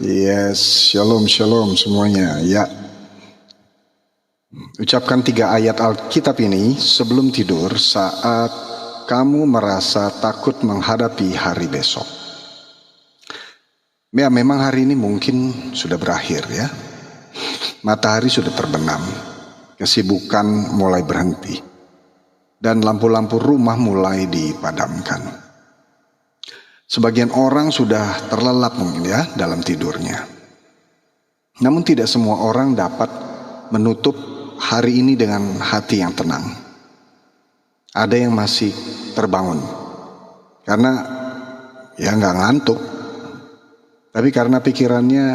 Yes, shalom shalom semuanya. Ya, ucapkan 3 ayat Alkitab ini sebelum tidur saat kamu merasa takut menghadapi hari besok. Ya, memang hari ini mungkin sudah berakhir ya. Matahari sudah terbenam, kesibukan mulai berhenti, dan lampu-lampu rumah mulai dipadamkan. Sebagian orang sudah terlelap mungkin ya dalam tidurnya. Namun tidak semua orang dapat menutup hari ini dengan hati yang tenang. Ada yang masih terbangun karena ya nggak ngantuk, tapi karena pikirannya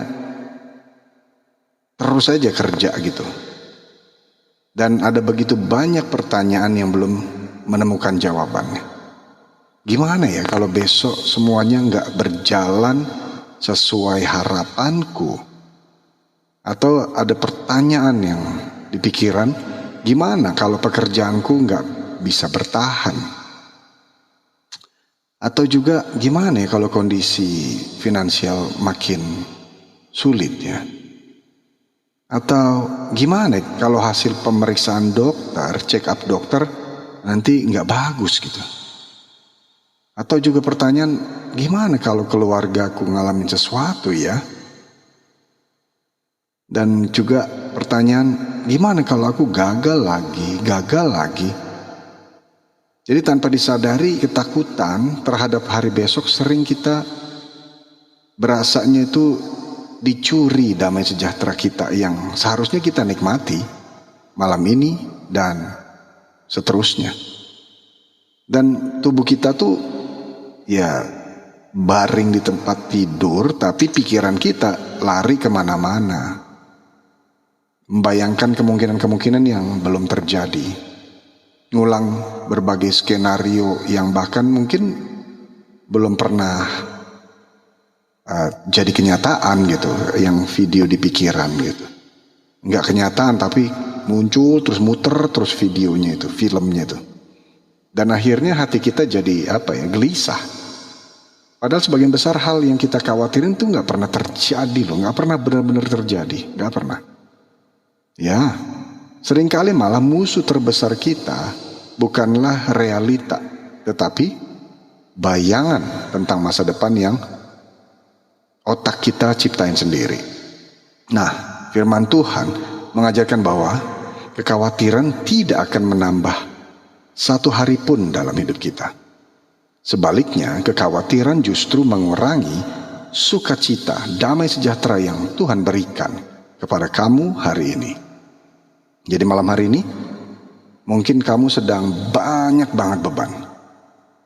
terus saja kerja gitu. Dan ada begitu banyak pertanyaan yang belum menemukan jawabannya. Gimana ya kalau besok semuanya nggak berjalan sesuai harapanku? Atau ada pertanyaan yang di pikiran, gimana kalau pekerjaanku nggak bisa bertahan? Atau juga gimana ya kalau kondisi finansial makin sulit ya? Atau gimana kalau hasil pemeriksaan dokter, check up dokter nanti nggak bagus gitu? Atau juga pertanyaan, gimana kalau keluargaku ngalamin sesuatu ya? Dan juga pertanyaan, gimana kalau aku gagal lagi? Jadi tanpa disadari ketakutan terhadap hari besok sering kita berasanya itu dicuri damai sejahtera kita yang seharusnya kita nikmati malam ini dan seterusnya. Dan tubuh kita tuh ya baring di tempat tidur, tapi pikiran kita lari kemana-mana, membayangkan kemungkinan-kemungkinan yang belum terjadi, ngulang berbagai skenario yang bahkan mungkin belum pernah jadi kenyataan gitu, yang video di pikiran gitu, nggak kenyataan tapi muncul terus muter terus videonya itu, filmnya itu. Dan akhirnya hati kita jadi gelisah. Padahal sebagian besar hal yang kita khawatirin itu nggak pernah terjadi loh, nggak pernah benar-benar terjadi, nggak pernah. Ya, seringkali malah musuh terbesar kita bukanlah realita, tetapi bayangan tentang masa depan yang otak kita ciptain sendiri. Nah, firman Tuhan mengajarkan bahwa kekhawatiran tidak akan menambah satu hari pun dalam hidup kita. Sebaliknya, kekhawatiran justru mengurangi sukacita, damai sejahtera yang Tuhan berikan kepada kamu hari ini. Jadi malam hari ini, mungkin kamu sedang banyak banget beban.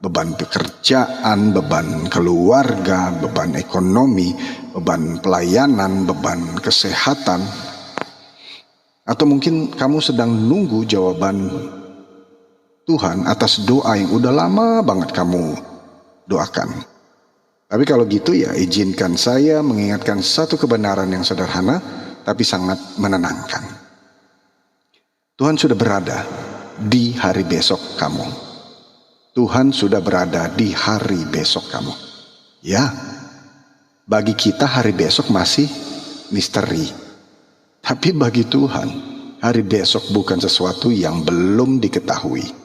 Beban pekerjaan, beban keluarga, beban ekonomi, beban pelayanan, beban kesehatan. Atau mungkin kamu sedang nunggu jawaban Tuhan atas doa yang udah lama banget kamu doakan. Tapi kalau gitu ya izinkan saya mengingatkan satu kebenaran yang sederhana tapi sangat menenangkan. Tuhan sudah berada di hari besok kamu. Tuhan sudah berada di hari besok kamu. Ya, bagi kita hari besok masih misteri. Tapi bagi Tuhan, hari besok bukan sesuatu yang belum diketahui.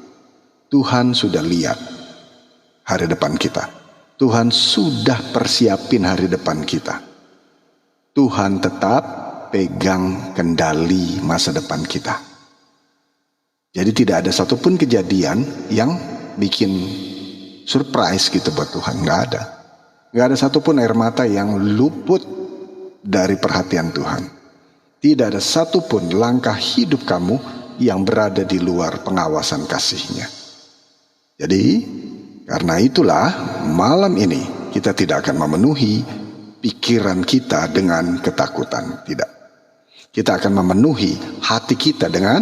Tuhan sudah lihat hari depan kita. Tuhan sudah persiapin hari depan kita. Tuhan tetap pegang kendali masa depan kita. Jadi tidak ada satupun kejadian yang bikin surprise gitu buat Tuhan. Nggak ada. Nggak ada satupun air mata yang luput dari perhatian Tuhan. Tidak ada satupun langkah hidup kamu yang berada di luar pengawasan kasih-Nya. Jadi karena itulah malam ini kita tidak akan memenuhi pikiran kita dengan ketakutan. Tidak. Kita akan memenuhi hati kita dengan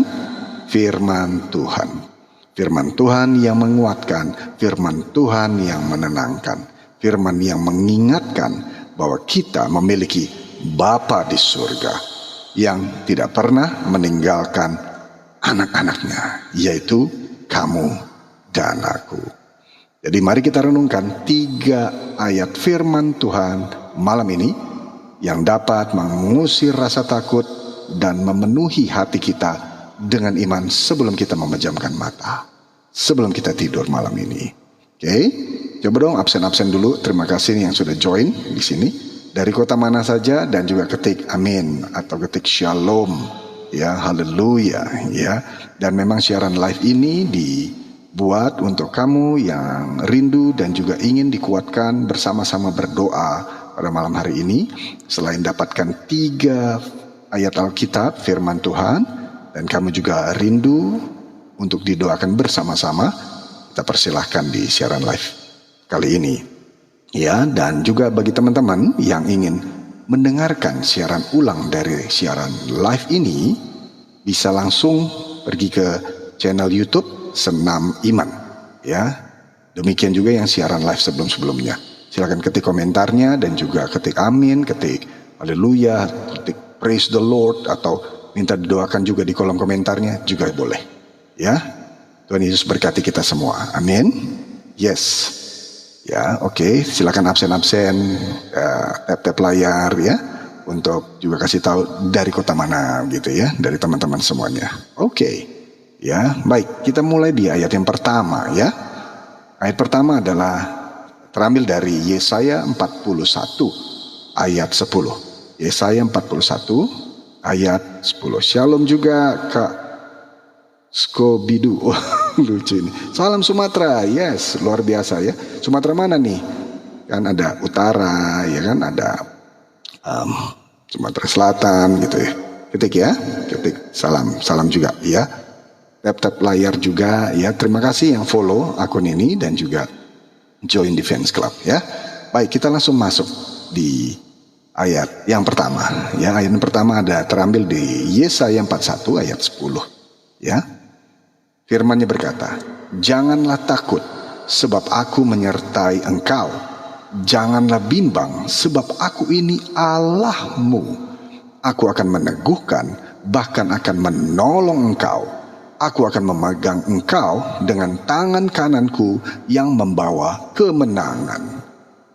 firman Tuhan. Firman Tuhan yang menguatkan, firman Tuhan yang menenangkan, firman yang mengingatkan bahwa kita memiliki Bapa di surga yang tidak pernah meninggalkan anak-anaknya, yaitu kamu dan aku. Jadi mari kita renungkan 3 ayat firman Tuhan malam ini yang dapat mengusir rasa takut dan memenuhi hati kita dengan iman sebelum kita memejamkan mata, sebelum kita tidur malam ini. Oke, coba dong absen-absen dulu. Terima kasih yang sudah join di sini. Dari kota mana saja, dan juga ketik amin atau ketik shalom, ya, haleluya, ya. Dan memang siaran live ini dibuat untuk kamu yang rindu dan juga ingin dikuatkan bersama-sama berdoa pada malam hari ini. Selain dapatkan 3 ayat Alkitab, firman Tuhan, dan kamu juga rindu untuk didoakan bersama-sama, kita persilahkan di siaran live kali ini. Ya, dan juga bagi teman-teman yang ingin mendengarkan siaran ulang dari siaran live ini, bisa langsung pergi ke channel YouTube Senam Iman. Ya, demikian juga yang siaran live sebelum-sebelumnya. Silakan ketik komentarnya dan juga ketik amin, ketik haleluya, ketik praise the Lord, atau minta didoakan juga di kolom komentarnya juga boleh. Ya, Tuhan Yesus berkati kita semua. Amin. Yes. Ya, oke. Silakan absen-absen, tap-tap layar ya, untuk juga kasih tahu dari kota mana gitu ya, dari teman-teman semuanya. Oke. Ya, baik. Kita mulai di ayat yang pertama ya. Ayat pertama adalah terambil dari Yesaya 41 ayat 10. Yesaya 41 ayat 10. Shalom juga Kak Skobidu. Oh, lucu ini. Salam Sumatera. Yes, luar biasa ya. Sumatera mana nih? Kan ada utara, ya kan, ada Sumatera Selatan gitu ya. Ketik ya, ketik salam juga ya. Tap-tap layar juga ya. Terima kasih yang follow akun ini dan juga join di fans club ya. Baik, kita langsung masuk di ayat yang pertama ya. Ayat yang pertama ada terambil di Yesaya 41 ayat 10 ya. Firman-Nya berkata, janganlah takut sebab aku menyertai engkau. Janganlah bimbang sebab aku ini Allahmu. Aku akan meneguhkan, bahkan akan menolong engkau. Aku akan memegang engkau dengan tangan kananku yang membawa kemenangan.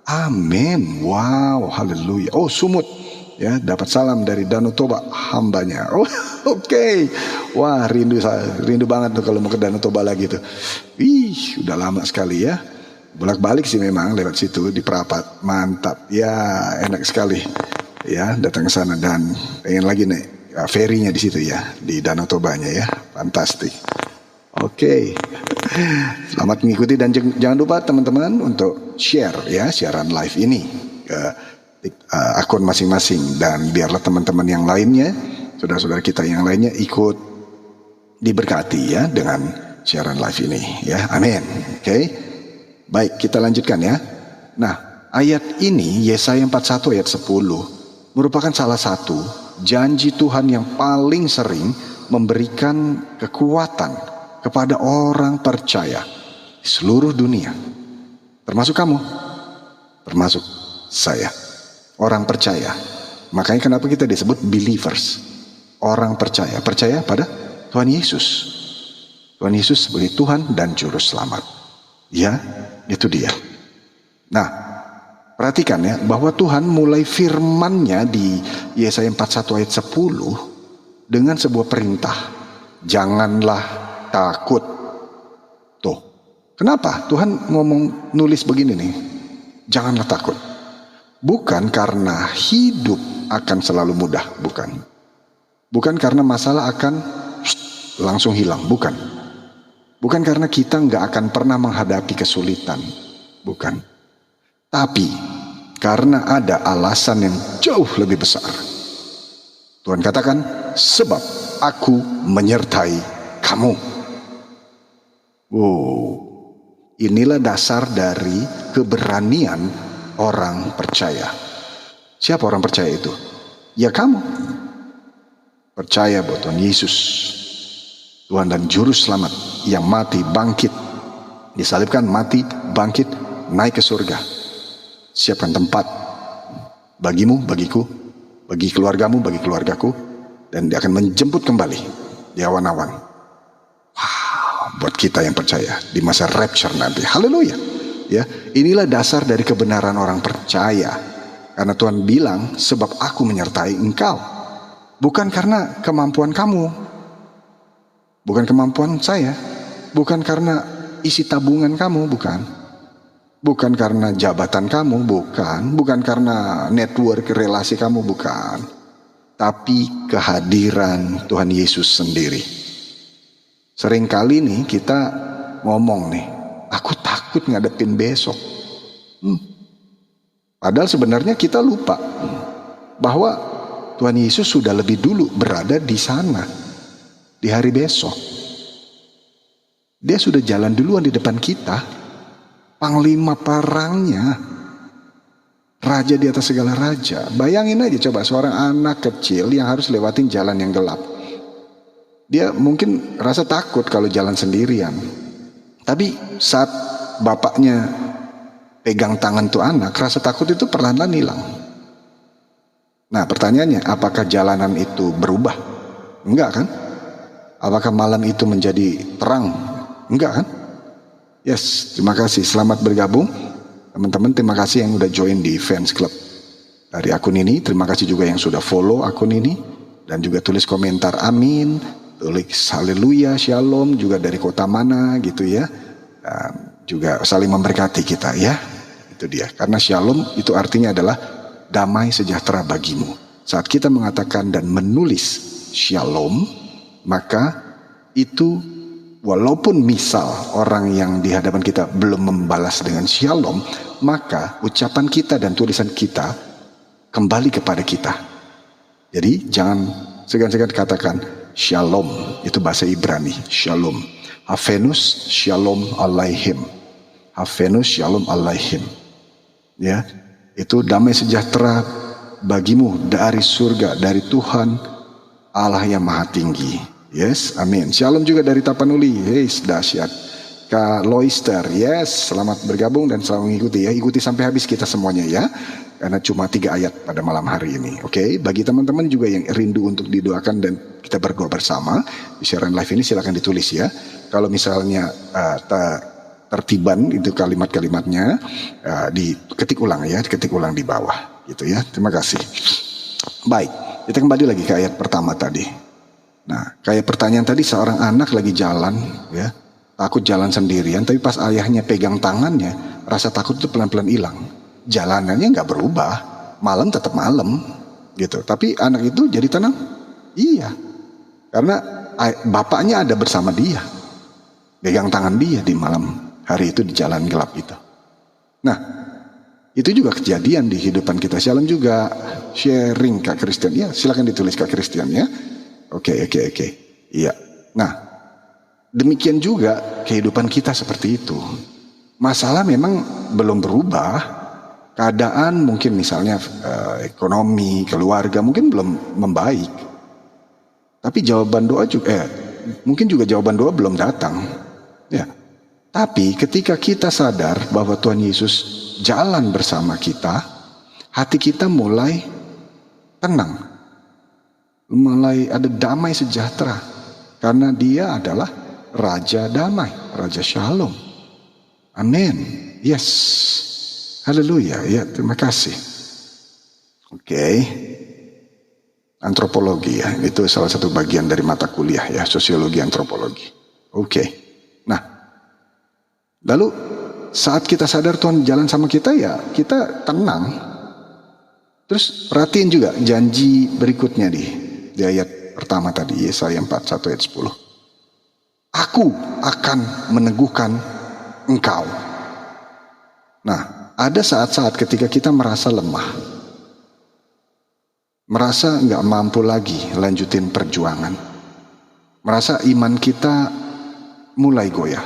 Amin. Wow, haleluya. Oh, Sumut ya, dapat salam dari Danau Toba, hambanya. Oh, oke. Wah, rindu banget tuh kalau mau ke Danau Toba lagi tuh. Ih, udah lama sekali ya. Bolak-balik sih memang lewat situ di Perapat. Mantap. Ya, enak sekali. Ya, datang ke sana dan pengen lagi nih ferinya di situ ya, di Danau Tobanya ya. Fantastik. Oke. Selamat mengikuti dan jangan lupa teman-teman untuk share ya siaran live ini ke akun masing-masing, dan biarlah teman-teman yang lainnya, saudara-saudara kita yang lainnya ikut diberkati ya dengan siaran live ini ya. Amin. Oke. Baik, kita lanjutkan ya. Nah, ayat ini Yesaya 41 ayat 10 merupakan salah satu janji Tuhan yang paling sering memberikan kekuatan kepada orang percaya di seluruh dunia. Termasuk kamu, termasuk saya. Orang percaya. Makanya kenapa kita disebut believers. Orang percaya. Percaya pada Tuhan Yesus. Tuhan Yesus sebagai Tuhan dan Juru Selamat. Ya, itu dia. Nah, perhatikan ya, bahwa Tuhan mulai firman-Nya di Yesaya 41 ayat 10 dengan sebuah perintah. Janganlah takut. Tuh. Kenapa Tuhan nulis begini nih? Janganlah takut. Bukan karena hidup akan selalu mudah, bukan. Bukan karena masalah akan langsung hilang, bukan. Bukan karena kita nggak akan pernah menghadapi kesulitan, bukan. Tapi karena ada alasan yang jauh lebih besar. Tuhan katakan, sebab aku menyertai kamu. Wow, inilah dasar dari keberanian orang percaya. Siapa orang percaya itu? Ya kamu. Percaya bahwa Tuhan Yesus, Tuhan dan Juru Selamat yang mati, bangkit, disalibkan, mati, bangkit, naik ke surga. Siapkan tempat bagimu, bagiku, bagi keluargamu, bagi keluargaku, dan Dia akan menjemput kembali di awan-awan. Wow, buat kita yang percaya di masa rapture nanti. Haleluya. Ya, inilah dasar dari kebenaran orang percaya. Karena Tuhan bilang, sebab aku menyertai engkau. Bukan karena kemampuan kamu, bukan kemampuan saya, bukan karena isi tabungan kamu, bukan. Bukan karena jabatan kamu, bukan karena network relasi kamu, bukan. Tapi kehadiran Tuhan Yesus sendiri. Seringkali nih kita ngomong nih, aku takut ngadepin besok. Padahal sebenarnya kita lupa bahwa Tuhan Yesus sudah lebih dulu berada di sana, di hari besok. Dia sudah jalan duluan di depan kita, panglima perangnya, raja di atas segala raja. Bayangin aja coba seorang anak kecil yang harus lewatin jalan yang gelap. Dia mungkin rasa takut kalau jalan sendirian. Tapi saat bapaknya pegang tangan tuh anak, rasa takut itu perlahan-lahan hilang. Nah pertanyaannya, apakah jalanan itu berubah? Enggak kan? Apakah malam itu menjadi terang? Enggak kan? Yes, terima kasih. Selamat bergabung. Teman-teman, terima kasih yang udah join di fans club dari akun ini. Terima kasih juga yang sudah follow akun ini. Dan juga tulis komentar amin, tulis haleluya, shalom, juga dari kota mana gitu ya. Dan juga saling memberkati kita ya. Itu dia. Karena shalom itu artinya adalah damai sejahtera bagimu. Saat kita mengatakan dan menulis shalom, maka itu walaupun misal orang yang di hadapan kita belum membalas dengan shalom, maka ucapan kita dan tulisan kita kembali kepada kita. Jadi jangan segan-segan katakan shalom, itu bahasa Ibrani, shalom. Havenus shalom alaihim. Havenus shalom alaihim. Ya, itu damai sejahtera bagimu dari surga, dari Tuhan Allah yang maha tinggi. Yes, amin. Shalom juga dari Tapanuli. Yes, dahsyat. Kak Loister, yes, selamat bergabung dan selalu mengikuti ya. Ikuti sampai habis kita semuanya ya. Karena cuma 3 ayat pada malam hari ini. Oke, bagi teman-teman juga yang rindu untuk didoakan dan kita berdoa bersama di siaran live ini, silakan ditulis ya. Kalau misalnya tertiban itu kalimat-kalimatnya, diketik ulang ya, diketik ulang di bawah gitu ya. Terima kasih. Baik, kita kembali lagi ke ayat pertama tadi. Nah, kayak pertanyaan tadi, seorang anak lagi jalan ya, takut jalan sendirian, tapi pas ayahnya pegang tangannya, rasa takut itu pelan-pelan hilang. Jalanannya nggak berubah, malam tetap malam gitu. Tapi anak itu jadi tenang. Iya, karena bapaknya ada bersama dia, pegang tangan dia di malam hari itu di jalan gelap itu. Nah, itu juga kejadian di kehidupan kita. Shalom juga sharing Kak Christian. Ya, silakan ditulis Kak Christian ya. Oke. Iya. Nah, demikian juga kehidupan kita seperti itu. Masalah memang belum berubah. Keadaan mungkin misalnya ekonomi, keluarga mungkin belum membaik. Tapi jawaban doa juga mungkin juga jawaban doa belum datang. Ya. Tapi ketika kita sadar bahwa Tuhan Yesus jalan bersama kita, hati kita mulai tenang. Mulai ada damai sejahtera. Karena dia adalah Raja Damai, Raja Shalom. Amin. Yes. Haleluya. Ya, terima kasih. Oke. Antropologi ya. Itu salah satu bagian dari mata kuliah ya. Sosiologi antropologi. Oke. Nah. Lalu saat kita sadar Tuhan jalan sama kita ya. Kita tenang. Terus perhatiin juga janji berikutnya di ayat pertama tadi. Yesaya 41 ayat 10. Aku akan meneguhkan engkau. Nah. Ada saat-saat ketika kita merasa lemah, merasa nggak mampu lagi lanjutin perjuangan, merasa iman kita mulai goyah.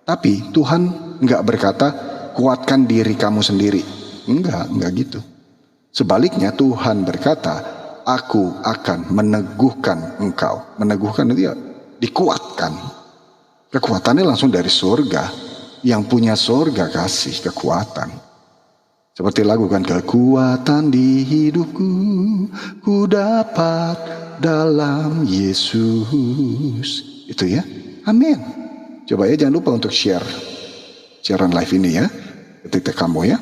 Tapi Tuhan nggak berkata kuatkan diri kamu sendiri, enggak gitu. Sebaliknya Tuhan berkata, aku akan meneguhkan engkau. Meneguhkan itu ya dikuatkan. Kekuatannya langsung dari surga. Yang punya surga kasih kekuatan. Seperti lagu kan, kekuatan di hidupku ku dapat dalam Yesus. Itu ya. Amin. Coba ya jangan lupa untuk share siaran live ini ya. Ketika kamu ya.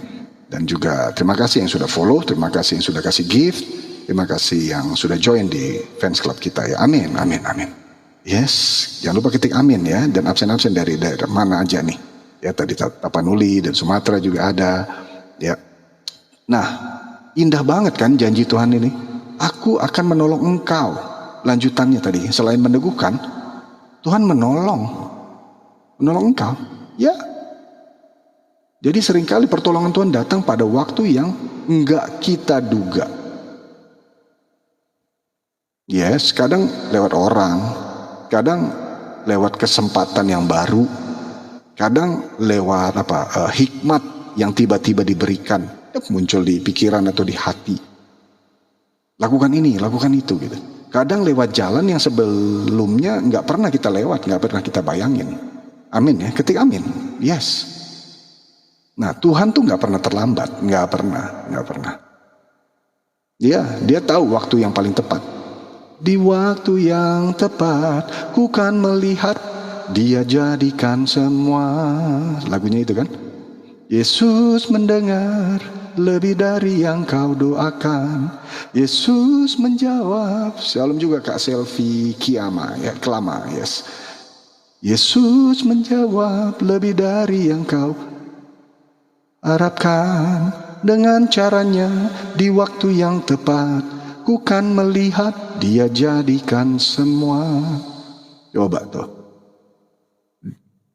Dan juga terima kasih yang sudah follow, terima kasih yang sudah kasih gift, terima kasih yang sudah join di fans club kita ya. Amin, amin, amin. Yes, jangan lupa ketik amin ya. Dan absen-absen dari daerah mana aja nih. Ya tadi Tapanuli dan Sumatera juga ada. Ya. Nah, indah banget kan janji Tuhan ini. Aku akan menolong engkau. Lanjutannya tadi, selain meneguhkan, Tuhan menolong engkau. Ya. Jadi seringkali pertolongan Tuhan datang pada waktu yang enggak kita duga. Yes, kadang lewat orang, kadang lewat kesempatan yang baru, kadang lewat hikmat yang tiba-tiba diberikan, muncul di pikiran atau di hati. Lakukan ini, lakukan itu gitu. Kadang lewat jalan yang sebelumnya nggak pernah kita lewat, nggak pernah kita bayangin. Amin ya, ketik amin. Yes. Nah Tuhan tuh nggak pernah terlambat, nggak pernah. Dia tahu waktu yang paling tepat. Di waktu yang tepat, ku kan melihat, Dia jadikan semua. Lagunya itu kan? Yesus mendengar lebih dari yang kau doakan. Yesus menjawab. Shalom juga Kak Selvi Kiama ya, Kelama, yes. Yesus menjawab lebih dari yang kau harapkan, dengan caranya di waktu yang tepat, ku kan melihat, Dia jadikan semua. Coba tuh,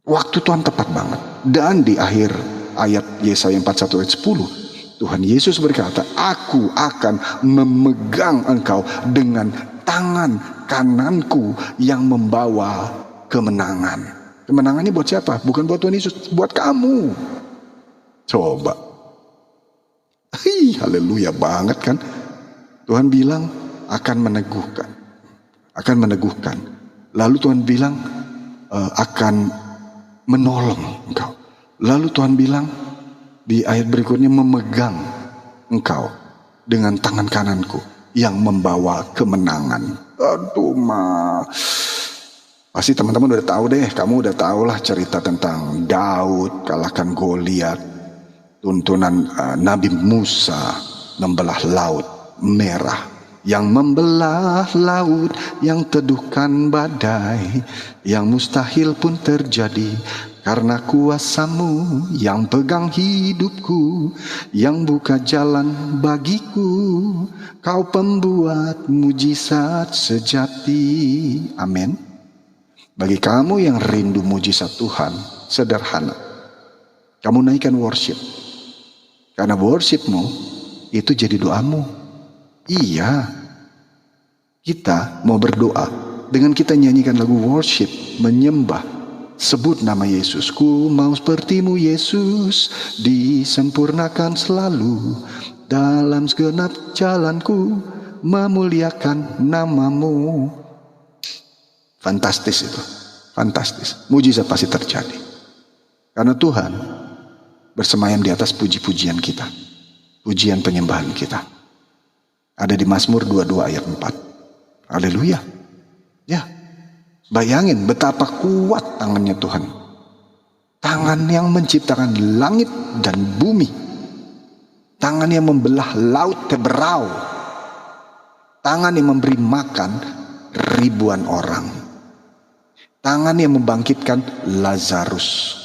waktu Tuhan tepat banget. Dan di akhir ayat Yesaya 41 ayat 10, Tuhan Yesus berkata, aku akan memegang engkau dengan tangan kananku yang membawa kemenangan. Kemenangan ini buat siapa? Bukan buat Tuhan Yesus, buat kamu. Coba. Haleluya banget kan. Tuhan bilang akan meneguhkan. Lalu Tuhan bilang akan menolong engkau. Lalu Tuhan bilang di ayat berikutnya, memegang engkau dengan tangan kananku yang membawa kemenangan. Aduh pasti teman-teman udah tahu deh. Kamu udah tahu lah cerita tentang Daud kalahkan Goliat. Tuntunan Nabi Musa membelah laut merah, yang membelah laut, yang teduhkan badai, yang mustahil pun terjadi karena kuasa-Mu, yang pegang hidupku, yang buka jalan bagiku. Kau pembuat mujizat sejati. Amin. Bagi kamu yang rindu mujizat Tuhan, sederhana, kamu naikkan worship. Karena worshipmu itu jadi doamu. Iya, kita mau berdoa dengan kita nyanyikan lagu worship, menyembah, sebut nama Yesus. Ku mau sepertimu Yesus, disempurnakan selalu dalam segenap jalanku, memuliakan namamu. Fantastis itu, fantastis. Mujizat pasti terjadi. Karena Tuhan bersemayam di atas puji-pujian kita, pujian penyembahan kita. Ada di Mazmur 22 ayat 4. Haleluya. Ya, bayangin betapa kuat tangannya Tuhan. Tangan yang menciptakan langit dan bumi. Tangan yang membelah laut teberau. Tangan yang memberi makan ribuan orang. Tangan yang membangkitkan Lazarus.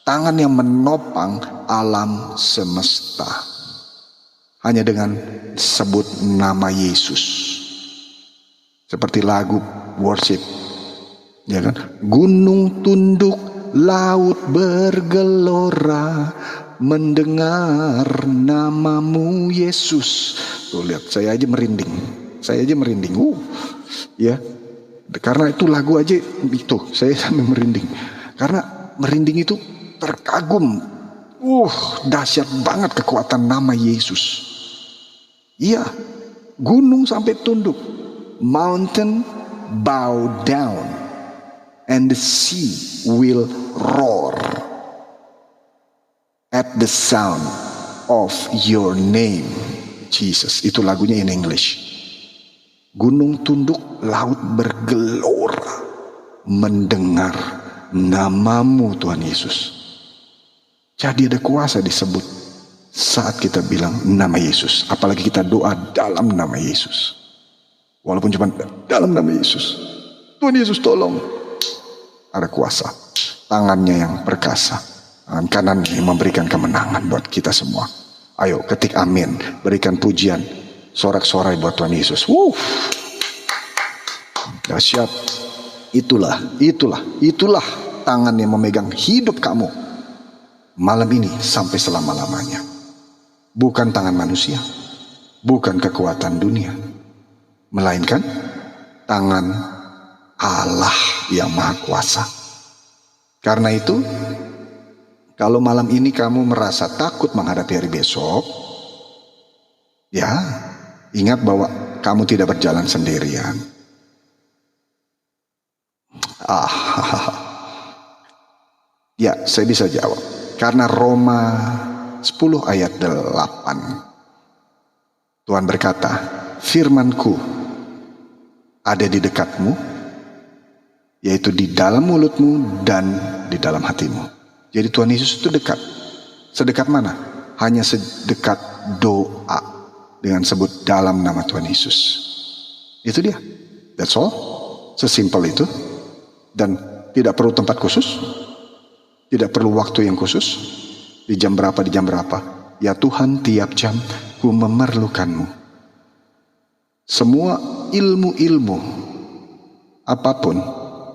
Tangan yang menopang alam semesta. Hanya dengan sebut nama Yesus. Seperti lagu worship. Ya kan? Gunung tunduk, laut bergelora, mendengar namamu Yesus. Tuh lihat, saya aja merinding. Ya. Karena itu lagu aja itu, saya sampai merinding. Karena merinding itu terkagum. Dahsyat banget kekuatan nama Yesus. Iya, gunung sampai tunduk. Mountain bow down and the sea will roar at the sound of your name, Jesus. Itu lagunya in English. Gunung tunduk, laut bergelora, mendengar namamu Tuhan Yesus. Jadi ada kuasa disebut saat kita bilang nama Yesus. Apalagi kita doa dalam nama Yesus. Walaupun cuma dalam nama Yesus. Tuhan Yesus tolong. Ada kuasa. Tangannya yang perkasa. Tangan kanannya yang memberikan kemenangan buat kita semua. Ayo ketik amin. Berikan pujian. Sorak-sorai buat Tuhan Yesus. Dahsyat. Itulah tangan yang memegang hidup kamu. Malam ini sampai selama-lamanya. Bukan tangan manusia. Bukan kekuatan dunia. Melainkan tangan Allah yang Maha Kuasa. Karena itu, kalau malam ini kamu merasa takut menghadapi hari besok, ya, ingat bahwa kamu tidak berjalan sendirian. Ya, saya bisa jawab. Karena Roma 10 ayat 8. Tuhan berkata, firman-Ku ada di dekatmu, yaitu di dalam mulutmu dan di dalam hatimu. Jadi Tuhan Yesus itu dekat. Sedekat mana? Hanya sedekat doa dengan sebut dalam nama Tuhan Yesus. Itu dia. That's all. Sesimpel itu. Dan tidak perlu tempat khusus. Tidak perlu waktu yang khusus. Di jam berapa, di jam berapa. Ya Tuhan, tiap jam ku memerlukanmu. Semua ilmu-ilmu apapun,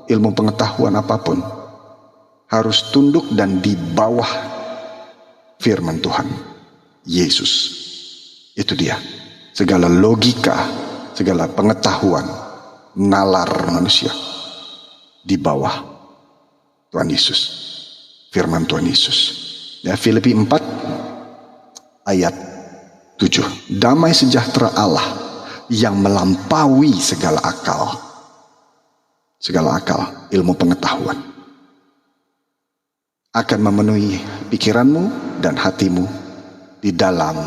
ilmu pengetahuan apapun, harus tunduk dan di bawah firman Tuhan Yesus. Itu dia. Segala logika, segala pengetahuan, nalar manusia di bawah Tuhan Yesus, firman Tuhan Yesus. Ya, Filipi 4 ayat 7. Damai sejahtera Allah yang melampaui segala akal, ilmu pengetahuan, akan memenuhi pikiranmu dan hatimu di dalam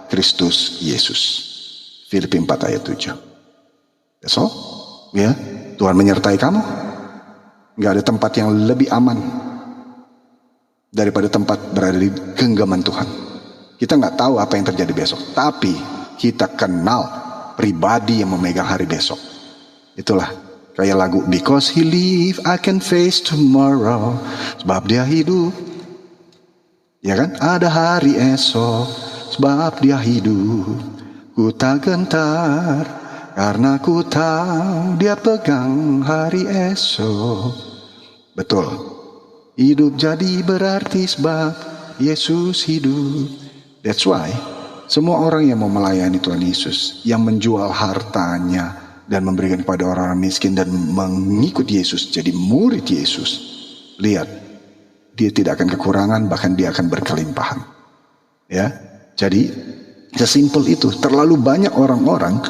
Kristus Yesus. Filipi 4 ayat 7. That's all. Ya, Tuhan menyertai kamu. Gak ada tempat yang lebih aman daripada tempat berada di genggaman Tuhan. Kita gak tahu apa yang terjadi besok, tapi kita kenal pribadi yang memegang hari besok. Itulah kayak lagu, because he live I can face tomorrow. Sebab dia hidup, ya kan? Ada hari esok. Sebab dia hidup, ku tak gentar, karena ku tahu dia pegang hari esok. Betul. Hidup jadi berarti sebab Yesus hidup. That's why semua orang yang mau melayani Tuhan Yesus, yang menjual hartanya dan memberikan kepada orang-orang miskin dan mengikut Yesus, jadi murid Yesus, lihat, dia tidak akan kekurangan, bahkan dia akan berkelimpahan. Ya, jadi sesimpel itu. Terlalu banyak orang-orang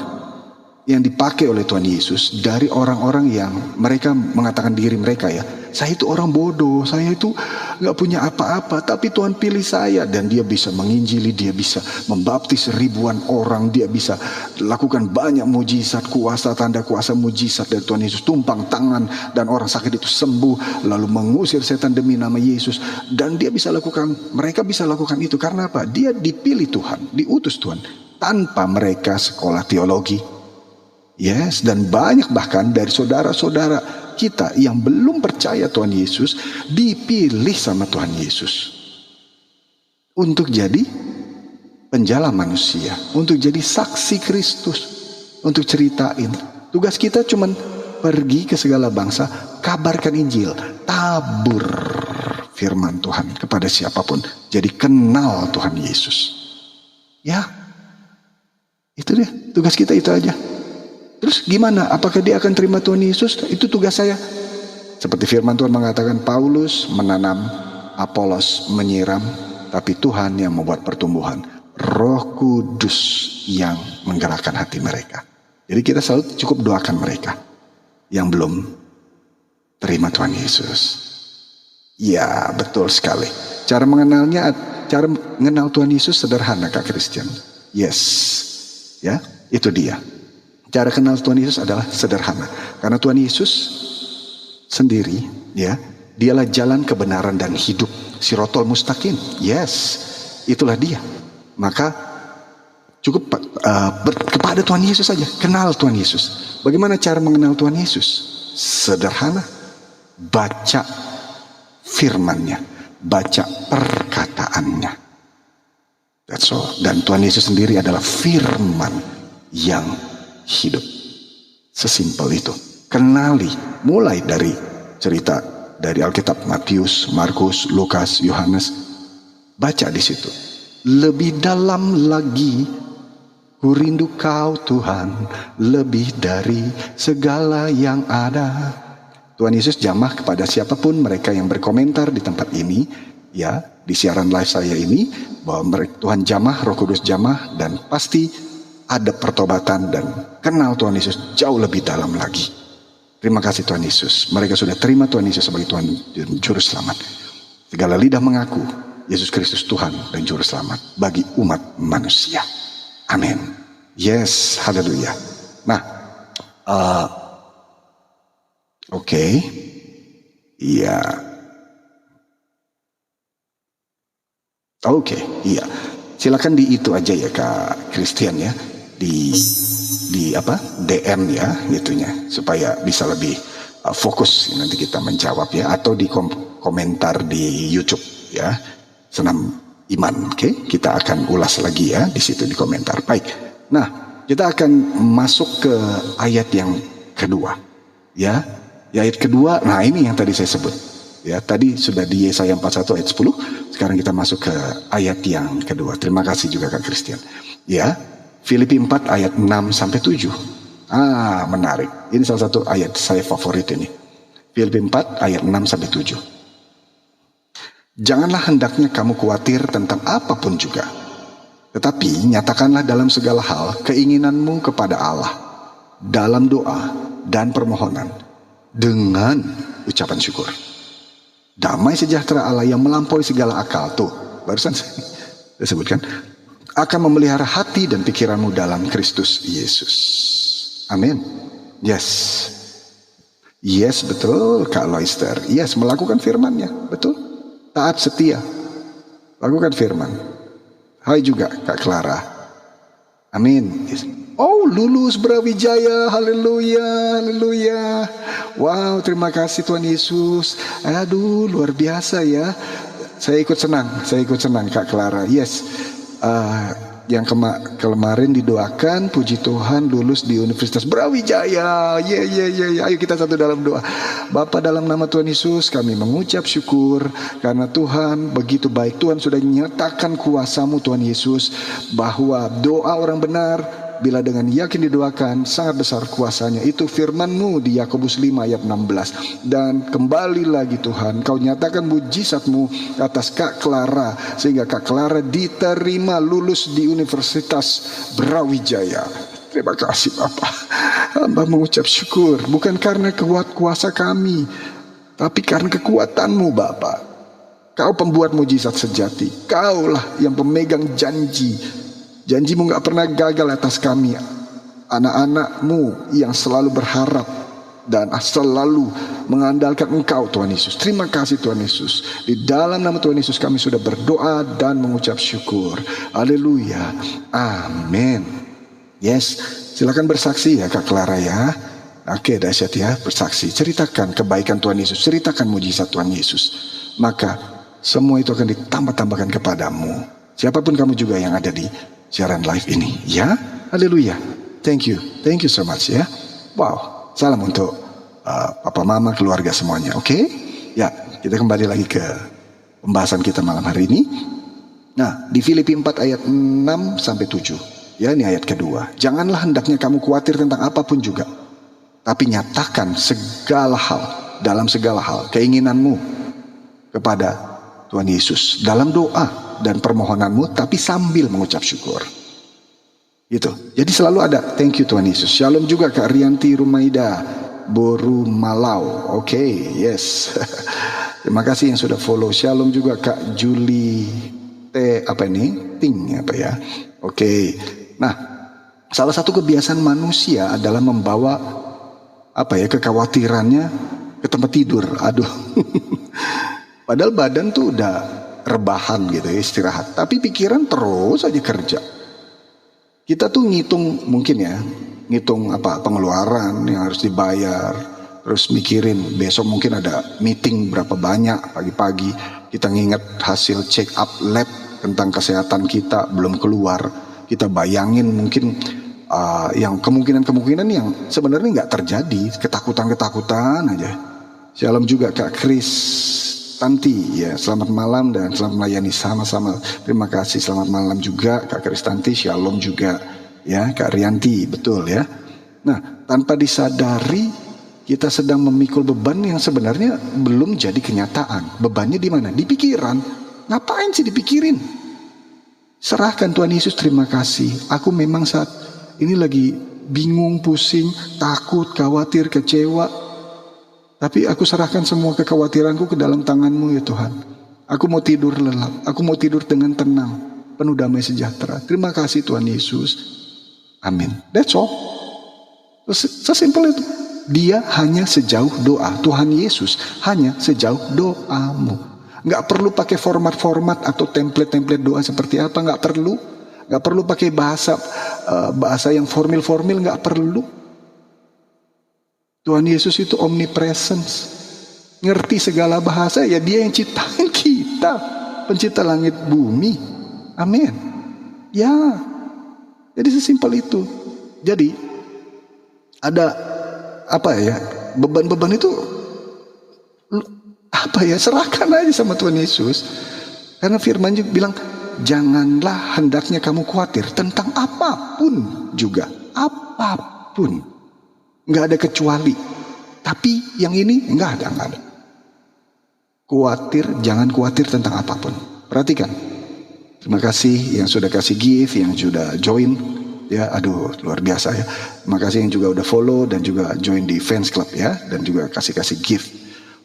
yang dipakai oleh Tuhan Yesus dari orang-orang yang mereka mengatakan diri mereka, ya, saya itu orang bodoh, saya itu gak punya apa-apa, tapi Tuhan pilih saya. Dan dia bisa menginjili, dia bisa membaptis ribuan orang, dia bisa lakukan banyak mujizat, kuasa, tanda kuasa, mujizat dari Tuhan Yesus, tumpang tangan dan orang sakit itu sembuh, lalu mengusir setan demi nama Yesus. Dan dia bisa lakukan, mereka bisa lakukan itu karena apa? Dia dipilih Tuhan, diutus Tuhan, tanpa mereka sekolah teologi. Yes, dan banyak bahkan dari saudara-saudara kita yang belum percaya Tuhan Yesus dipilih sama Tuhan Yesus untuk jadi penjala manusia, untuk jadi saksi Kristus, untuk ceritain. Tugas kita cuman pergi ke segala bangsa, kabarkan Injil, tabur firman Tuhan kepada siapapun. Jadi kenal Tuhan Yesus. Ya, itu deh, tugas kita itu aja. Terus gimana? Apakah dia akan terima Tuhan Yesus? Itu tugas saya. Seperti firman Tuhan mengatakan, Paulus menanam, Apolos menyiram, tapi Tuhan yang membuat pertumbuhan. Roh Kudus yang menggerakkan hati mereka. Jadi kita selalu cukup doakan mereka yang belum terima Tuhan Yesus. Ya, betul sekali. Cara mengenalnya, cara mengenal Tuhan Yesus sederhana, Kak Christian. Yes. Ya, itu dia. Cara kenal Tuhan Yesus adalah sederhana. Karena Tuhan Yesus sendiri, ya, dialah jalan kebenaran dan hidup. Sirotol mustaqim. Yes. itulah dia. Maka cukup kepada Tuhan Yesus saja, kenal Tuhan Yesus. Bagaimana cara mengenal Tuhan Yesus? Sederhana, baca firman-Nya, baca perkataannya. That's all. Dan Tuhan Yesus sendiri adalah firman yang hidup. Sesimpel itu. Kenali, mulai dari cerita dari Alkitab, Matius, Markus, Lukas, Yohanes. Baca di situ. Lebih dalam lagi, ku rindu Kau Tuhan, lebih dari segala yang ada. Tuhan Yesus jamah kepada siapapun mereka yang berkomentar di tempat ini, ya, di siaran live saya ini, bahwa Tuhan jamah, Roh Kudus jamah, dan pasti ada pertobatan dan kenal Tuhan Yesus jauh lebih dalam lagi. Terima kasih Tuhan Yesus. Mereka sudah terima Tuhan Yesus sebagai Tuhan dan Juru Selamat. Segala lidah mengaku Yesus Kristus Tuhan dan Juru Selamat bagi umat manusia. Amin. Yes, haleluya. Nah, oke. Iya. Oke, iya. Silakan di itu aja ya Kak Christian ya. Di DM ya gitunya, supaya bisa lebih fokus nanti kita menjawab ya, atau di komentar di YouTube ya, Senam Iman. Oke, kita akan ulas lagi ya di situ di komentar. Baik. Nah, kita akan masuk ke ayat yang kedua ya. Ayat kedua, nah ini yang tadi saya sebut ya, tadi sudah di Yesaya 41 ayat 10. Sekarang kita masuk ke ayat yang kedua. Terima kasih juga Kak Christian ya. Filipi 4 ayat 6 sampai 7. Menarik. Ini salah satu ayat saya favorit ini. Filipi 4 ayat 6 sampai 7. Janganlah hendaknya kamu khawatir tentang apapun juga, tetapi nyatakanlah dalam segala hal keinginanmu kepada Allah dalam doa dan permohonan dengan ucapan syukur. Damai sejahtera Allah yang melampaui segala akal, tuh barusan saya sebutkan, akan memelihara hati dan pikiranmu dalam Kristus Yesus. Amin. Yes, betul Kak Loister. Yes, melakukan firman-Nya, betul. Taat setia, lakukan firman. Hai juga Kak Clara. Amin. Yes. Oh, lulus Brawijaya, haleluya, haleluya. Wow, terima kasih Tuhan Yesus. Aduh, luar biasa ya. Saya ikut senang Kak Clara. Yes. Yang kemarin didoakan, puji Tuhan lulus di Universitas Brawijaya. Ayo kita satu dalam doa. Bapa, dalam nama Tuhan Yesus kami mengucap syukur karena Tuhan begitu baik. Tuhan sudah nyatakan kuasa-Mu Tuhan Yesus, bahwa doa orang benar bila dengan yakin didoakan sangat besar kuasanya. Itu firman-Mu di Yakobus 5 ayat 16. Dan kembali lagi Tuhan, Kau nyatakan mujizat-Mu atas Kak Clara, sehingga Kak Clara diterima lulus di Universitas Brawijaya. Terima kasih Bapak. Hamba mengucap syukur, bukan karena kuasa kami, tapi karena kekuatan-Mu Bapak. Kau pembuat mujizat sejati. Kaulah yang pemegang janji. Janji-Mu gak pernah gagal atas kami, anak-anak-Mu yang selalu berharap dan selalu mengandalkan Engkau Tuhan Yesus. Terima kasih Tuhan Yesus. Di dalam nama Tuhan Yesus kami sudah berdoa dan mengucap syukur. Haleluya. Amin. Yes, silakan bersaksi ya Kak Clara ya. Oke, dahsyat ya, bersaksi. Ceritakan kebaikan Tuhan Yesus, ceritakan mujizat Tuhan Yesus. Maka semua itu akan ditambah-tambahkan kepadamu. Siapapun kamu juga yang ada di siaran live ini ya. Haleluya. Thank you so much ya. Wow, salam untuk papa mama keluarga semuanya. Oke? Ya, kita kembali lagi ke pembahasan kita malam hari ini. Nah, di Filipi 4 ayat 6 sampai 7. Ya, ini ayat kedua. Janganlah hendaknya kamu khawatir tentang apapun juga, tapi nyatakan segala hal, dalam segala hal keinginanmu kepada Tuhan Yesus dalam doa dan permohonanmu, tapi sambil mengucap syukur. Gitu. Jadi selalu ada thank you Tuhan Yesus. Shalom juga Kak Rianti Rumaida Boru Malau. Oke, yes. Terima kasih yang sudah follow. Shalom juga Kak Juli Ting apa ya. Oke. Nah, salah satu kebiasaan manusia adalah membawa kekhawatirannya ke tempat tidur. Aduh. Padahal badan tuh udah rebahan gitu ya, istirahat. Tapi pikiran terus aja kerja. Kita tuh ngitung mungkin ya, ngitung pengeluaran yang harus dibayar, terus mikirin besok mungkin ada meeting berapa banyak pagi-pagi. Kita nginget hasil check up lab tentang kesehatan kita belum keluar. Kita bayangin mungkin yang kemungkinan yang sebenarnya nggak terjadi, ketakutan aja. Shalom juga Kak Kris Tanti ya, selamat malam dan selamat melayani sama-sama. Terima kasih, selamat malam juga Kak Kristanti, shalom juga ya Kak Rianti, betul ya. Nah, tanpa disadari kita sedang memikul beban yang sebenarnya belum jadi kenyataan. Bebannya di mana? Di pikiran. Ngapain sih dipikirin? Serahkan Tuhan Yesus, terima kasih. Aku memang saat ini lagi bingung, pusing, takut, khawatir, kecewa. Tapi aku serahkan semua kekhawatiranku ke dalam tangan-Mu ya Tuhan. Aku mau tidur lelap, aku mau tidur dengan tenang, penuh damai sejahtera. Terima kasih Tuhan Yesus. Amin. That's all. Sesimpel itu. Dia hanya sejauh doa. Tuhan Yesus hanya sejauh doamu. Gak perlu pakai format-format atau template-template doa seperti apa. Gak perlu. Gak perlu pakai bahasa yang formil-formil. Gak perlu. Tuhan Yesus itu omnipresence, ngerti segala bahasa, ya Dia yang ciptain kita, pencipta langit bumi. Amin. Ya, jadi sesimpel itu. Jadi ada beban-beban itu serahkan aja sama Tuhan Yesus. Karena firman juga bilang, janganlah hendaknya kamu khawatir tentang apapun juga, apapun. Nggak ada kecuali. Tapi yang ini nggak ada. Jangan khawatir tentang apapun. Perhatikan. Terima kasih yang sudah kasih gift, yang sudah join. Ya, aduh luar biasa ya. Terima kasih yang juga udah follow dan juga join di fans club ya, dan juga kasih gift.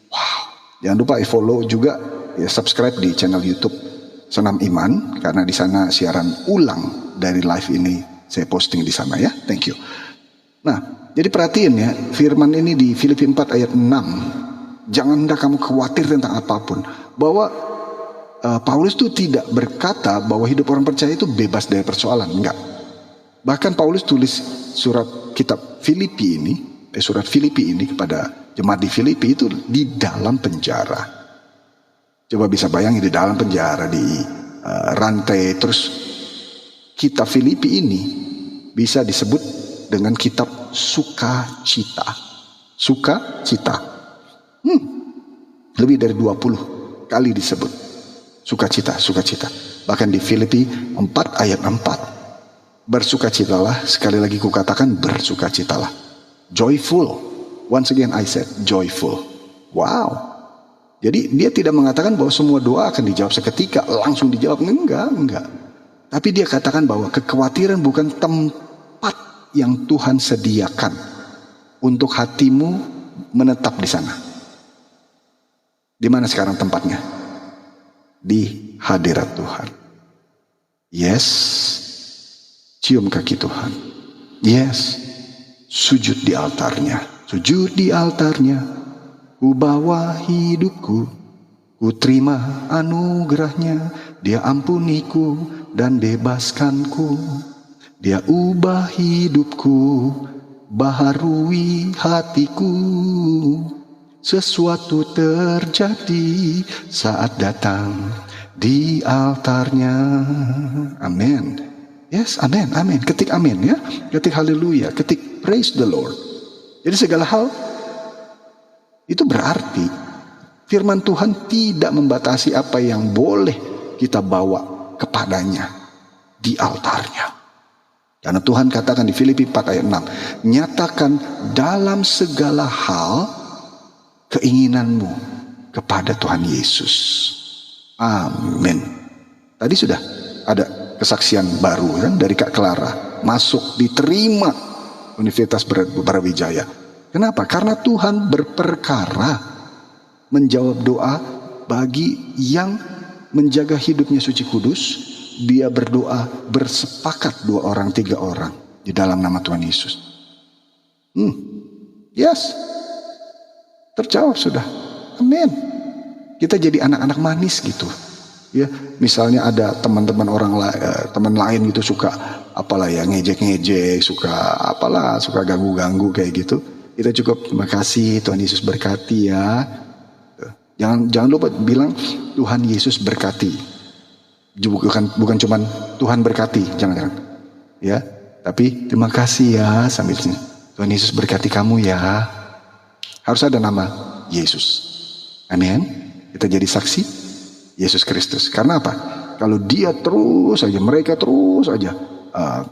Wow. Jangan lupa follow juga ya, subscribe di channel YouTube Senam Iman, karena di sana siaran ulang dari live ini saya posting di sana ya. Thank you. Nah, jadi perhatiin ya, firman ini di Filipi 4 ayat 6. Jangan hendak kamu khawatir tentang apapun. Bahwa Paulus itu tidak berkata bahwa hidup orang percaya itu bebas dari persoalan. Enggak. Bahkan Paulus tulis surat Filipi ini kepada jemaat di Filipi itu di dalam penjara. Coba bisa bayangin, di dalam penjara, di rantai. Terus kitab Filipi ini bisa disebut dengan kitab sukacita. Lebih dari 20 kali disebut sukacita. Bahkan di Filipi 4 ayat 4. Bersukacitalah, sekali lagi kukatakan bersukacitalah. Joyful. Once again I said joyful. Wow. Jadi dia tidak mengatakan bahwa semua doa akan dijawab seketika, langsung dijawab. Enggak. Tapi dia katakan bahwa kekhawatiran bukan tempat yang Tuhan sediakan untuk hatimu menetap di sana. Di mana sekarang tempatnya? Di hadirat Tuhan. Yes, cium kaki Tuhan. Yes, sujud di altarnya. Ku bawa hidupku, ku terima anugerahnya. Dia ampuniku dan bebaskanku. Dia ubah hidupku, baharui hatiku. Sesuatu terjadi saat datang di altarnya. Amin. Yes, amin. Ketik amin ya. Ketik haleluya, ketik praise the Lord. Jadi segala hal itu berarti firman Tuhan tidak membatasi apa yang boleh kita bawa kepadanya di altarnya. Karena Tuhan katakan di Filipi 4 ayat 6, nyatakan dalam segala hal keinginanmu kepada Tuhan Yesus. Amin. Tadi sudah ada kesaksian baru kan dari Kak Clara, masuk diterima Universitas Brawijaya. Kenapa? Karena Tuhan berperkara menjawab doa bagi yang menjaga hidupnya suci kudus. Dia berdoa bersepakat 2 orang 3 orang di dalam nama Tuhan Yesus. Yes, terjawab sudah. Amin. Kita jadi anak-anak manis gitu. Ya, misalnya ada teman-teman teman lain gitu suka apalah ya ngejek-ngejek, suka apalah, suka ganggu-ganggu kayak gitu. Kita cukup terima kasih Tuhan Yesus berkati ya. Jangan lupa bilang Tuhan Yesus berkati. Bukan cuman Tuhan berkati, jangan. Ya, tapi terima kasih ya sambil sini. Tuhan Yesus berkati kamu ya. Harus ada nama Yesus. Amin. Kita jadi saksi Yesus Kristus. Karena apa? Kalau dia terus aja, mereka terus aja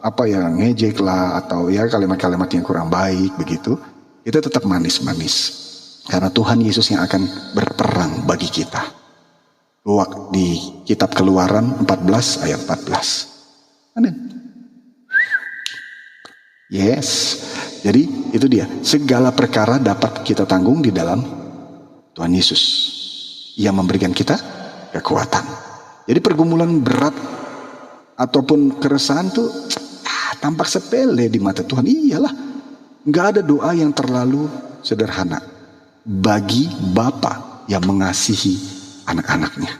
apa yang ngejek lah atau ya kalimat-kalimat yang kurang baik begitu, kita tetap manis-manis. Karena Tuhan Yesus yang akan berperang bagi kita. Di kitab Keluaran 14 ayat 14. Amin. Yes. Jadi itu dia. Segala perkara dapat kita tanggung di dalam Tuhan Yesus. Ia memberikan kita kekuatan. Jadi pergumulan berat ataupun keresahan tuh tampak sepele di mata Tuhan. Iyalah, nggak ada doa yang terlalu sederhana bagi Bapa yang mengasihi anak-anaknya.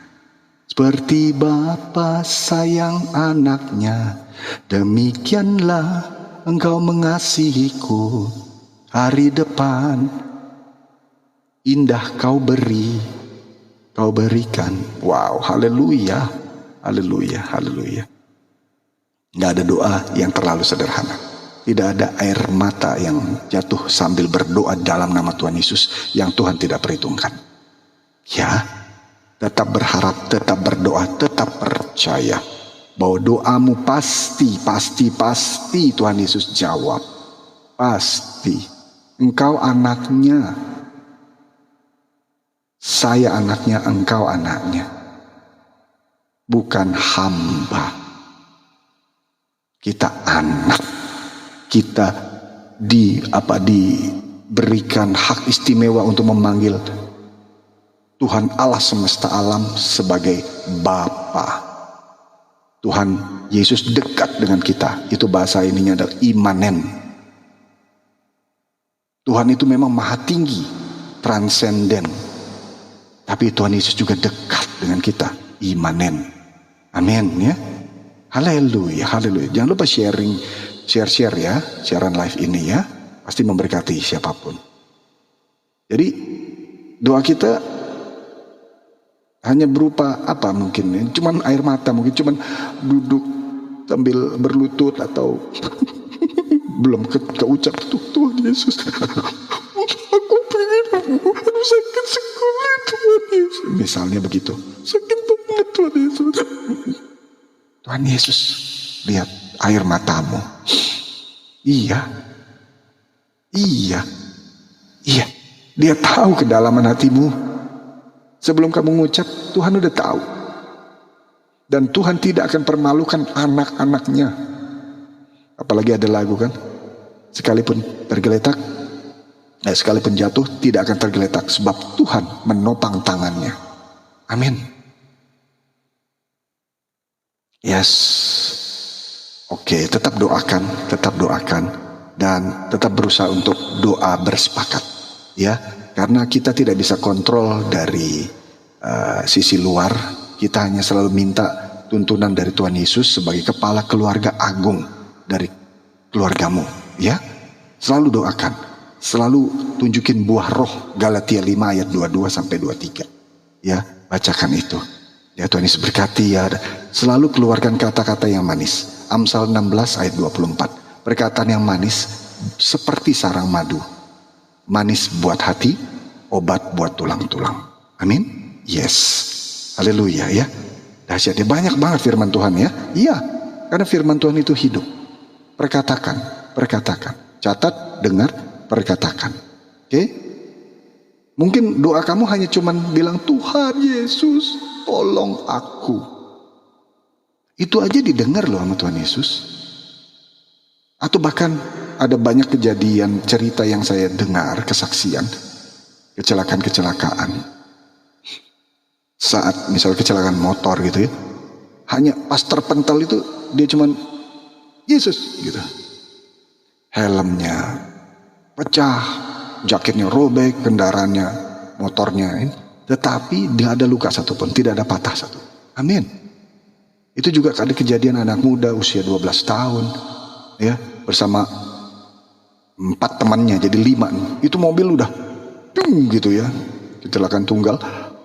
Seperti Bapa sayang anaknya, demikianlah Engkau mengasihiku. Hari depan indah Kau berikan. Wow, haleluya, haleluya, haleluya. Nggak ada doa yang terlalu sederhana. Tidak ada air mata yang jatuh sambil berdoa dalam nama Tuhan Yesus yang Tuhan tidak perhitungkan. Ya, tetap berharap, tetap berdoa, tetap percaya bahwa doamu pasti Tuhan Yesus jawab. Pasti. Engkau anaknya. Saya anaknya, engkau anaknya. Bukan hamba. Kita anak. Kita diberikan hak istimewa untuk memanggil Tuhan Allah semesta alam sebagai Bapa. Tuhan Yesus dekat dengan kita. Itu bahasa ininya adalah imanen. Tuhan itu memang maha tinggi, transenden. Tapi Tuhan Yesus juga dekat dengan kita, imanen. Amin ya. Haleluya, haleluya. Jangan lupa share ya, siaran live ini ya. Pasti memberkati siapapun. Jadi doa kita hanya berupa apa mungkin? Cuman air mata, mungkin cuman duduk sambil berlutut atau belum keucap Tuhan Yesus. Aku pengen, aduh sakit sekali Tuhan Yesus. Misalnya begitu. Sakit banget Tuhan Yesus. Tuhan Yesus, lihat air matamu. Iya. Dia tahu kedalaman hatimu. Sebelum kamu mengucap, Tuhan udah tahu. Dan Tuhan tidak akan permalukan anak-anaknya. Apalagi ada lagu kan. Sekalipun tergeletak, sekalipun jatuh tidak akan tergeletak. Sebab Tuhan menopang tangannya. Amin. Yes. Oke, tetap doakan. Dan tetap berusaha untuk doa bersepakat. Ya, karena kita tidak bisa kontrol dari sisi luar. Kita hanya selalu minta tuntunan dari Tuhan Yesus sebagai kepala keluarga agung dari keluargamu. Ya, selalu doakan. Selalu tunjukin buah roh. Galatia 5 ayat 22-23. Ya, bacakan itu. Ya, Tuhan Yesus berkati ya. Selalu keluarkan kata-kata yang manis. Amsal 16 ayat 24. Perkataan yang manis seperti sarang madu. Manis buat hati, obat buat tulang-tulang. Amin. Yes. Haleluya ya. Dahsyat ya. Banyak banget firman Tuhan ya. Iya. Karena firman Tuhan itu hidup. Perkatakan. Catat, dengar, perkatakan. Oke. Mungkin doa kamu hanya cuman bilang, Tuhan Yesus, tolong aku. Itu aja didengar loh sama Tuhan Yesus. Atau bahkan ada banyak kejadian cerita yang saya dengar, kesaksian, kecelakaan. Saat misalnya kecelakaan motor gitu ya, hanya pas terpental itu dia cuman Yesus gitu. Helmnya pecah, jaketnya robek, kendaraannya, motornya, tetapi tidak ada luka satupun, tidak ada patah satu. Amin. Itu juga ada kejadian anak muda usia 12 tahun ya, bersama 4 temannya, jadi 5 nih. Itu mobil udah dung gitu ya, kecelakaan tunggal.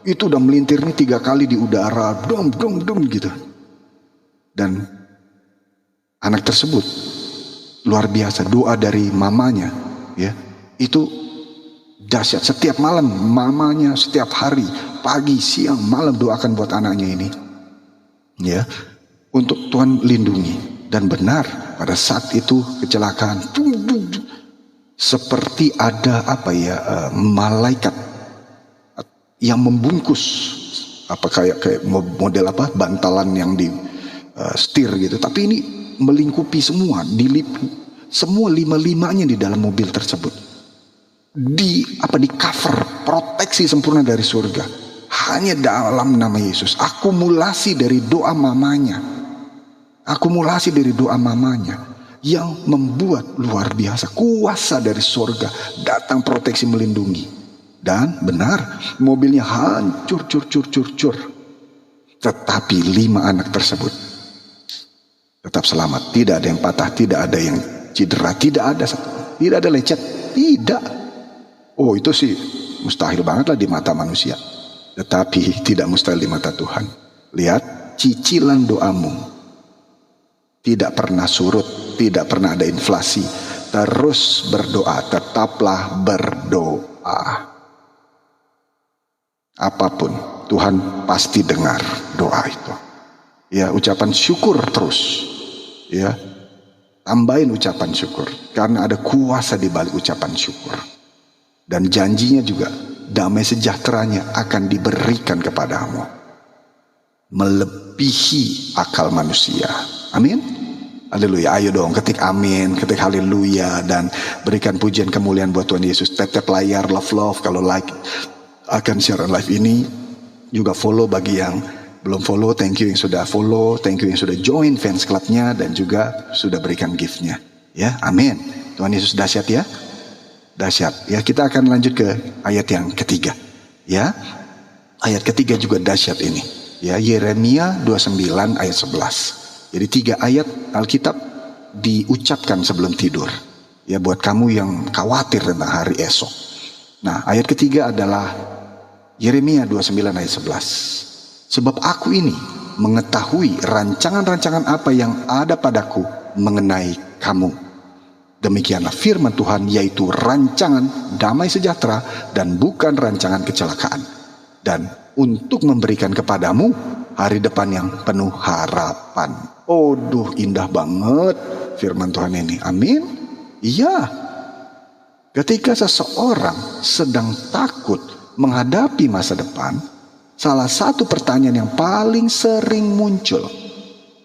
Itu udah melintir nih 3 kali di udara, dong dong dong gitu. Dan anak tersebut luar biasa, doa dari mamanya ya, itu dahsyat. Setiap malam mamanya, setiap hari, pagi, siang, malam doakan buat anaknya ini ya, untuk Tuhan lindungi. Dan benar pada saat itu kecelakaan, seperti ada malaikat yang membungkus kayak model bantalan yang di setir gitu, tapi ini melingkupi semua, dilipu semua 5-5-nya di dalam mobil tersebut, di cover, proteksi sempurna dari surga, hanya dalam nama Yesus. Akumulasi dari doa mamanya yang membuat luar biasa, kuasa dari surga datang, proteksi, melindungi. Dan benar, mobilnya hancur cur. Tetapi 5 anak tersebut tetap selamat. Tidak ada yang patah, tidak ada yang cedera, tidak ada lecet, tidak. Oh, itu sih mustahil banget lah di mata manusia, tetapi tidak mustahil di mata Tuhan. Lihat, cicilan doamu tidak pernah surut, tidak pernah ada inflasi. Terus berdoa, tetaplah berdoa. Apapun, Tuhan pasti dengar doa itu. Ya, ucapan syukur terus. Ya, tambahin ucapan syukur, karena ada kuasa di balik ucapan syukur. Dan janjinya juga, damai sejahteranya akan diberikan kepadamu, melebihi akal manusia. Amin. Haleluya. Ayo dong, ketik amin, ketik haleluya, dan berikan pujian kemuliaan buat Tuhan Yesus. Tap layar, love kalau like akan siaran live ini. Juga follow bagi yang belum follow. Thank you yang sudah follow, thank you yang sudah join fans clubnya, dan juga sudah berikan giftnya. Ya, amin. Tuhan Yesus dahsyat ya, dahsyat. Ya, kita akan lanjut ke ayat yang ketiga. Ya, ayat ketiga juga dahsyat ini. Ya, Yeremia 29 ayat 11. Jadi 3 ayat Alkitab diucapkan sebelum tidur. Ya, buat kamu yang khawatir tentang hari esok. Nah, ayat ketiga adalah Yeremia 29 ayat 11. Sebab aku ini mengetahui rancangan-rancangan apa yang ada padaku mengenai kamu. Demikianlah firman Tuhan, yaitu rancangan damai sejahtera dan bukan rancangan kecelakaan. Dan untuk memberikan kepadamu hari depan yang penuh harapan. Aduh, indah banget firman Tuhan ini. Amin. Iya. Ketika seseorang sedang takut menghadapi masa depan, salah satu pertanyaan yang paling sering muncul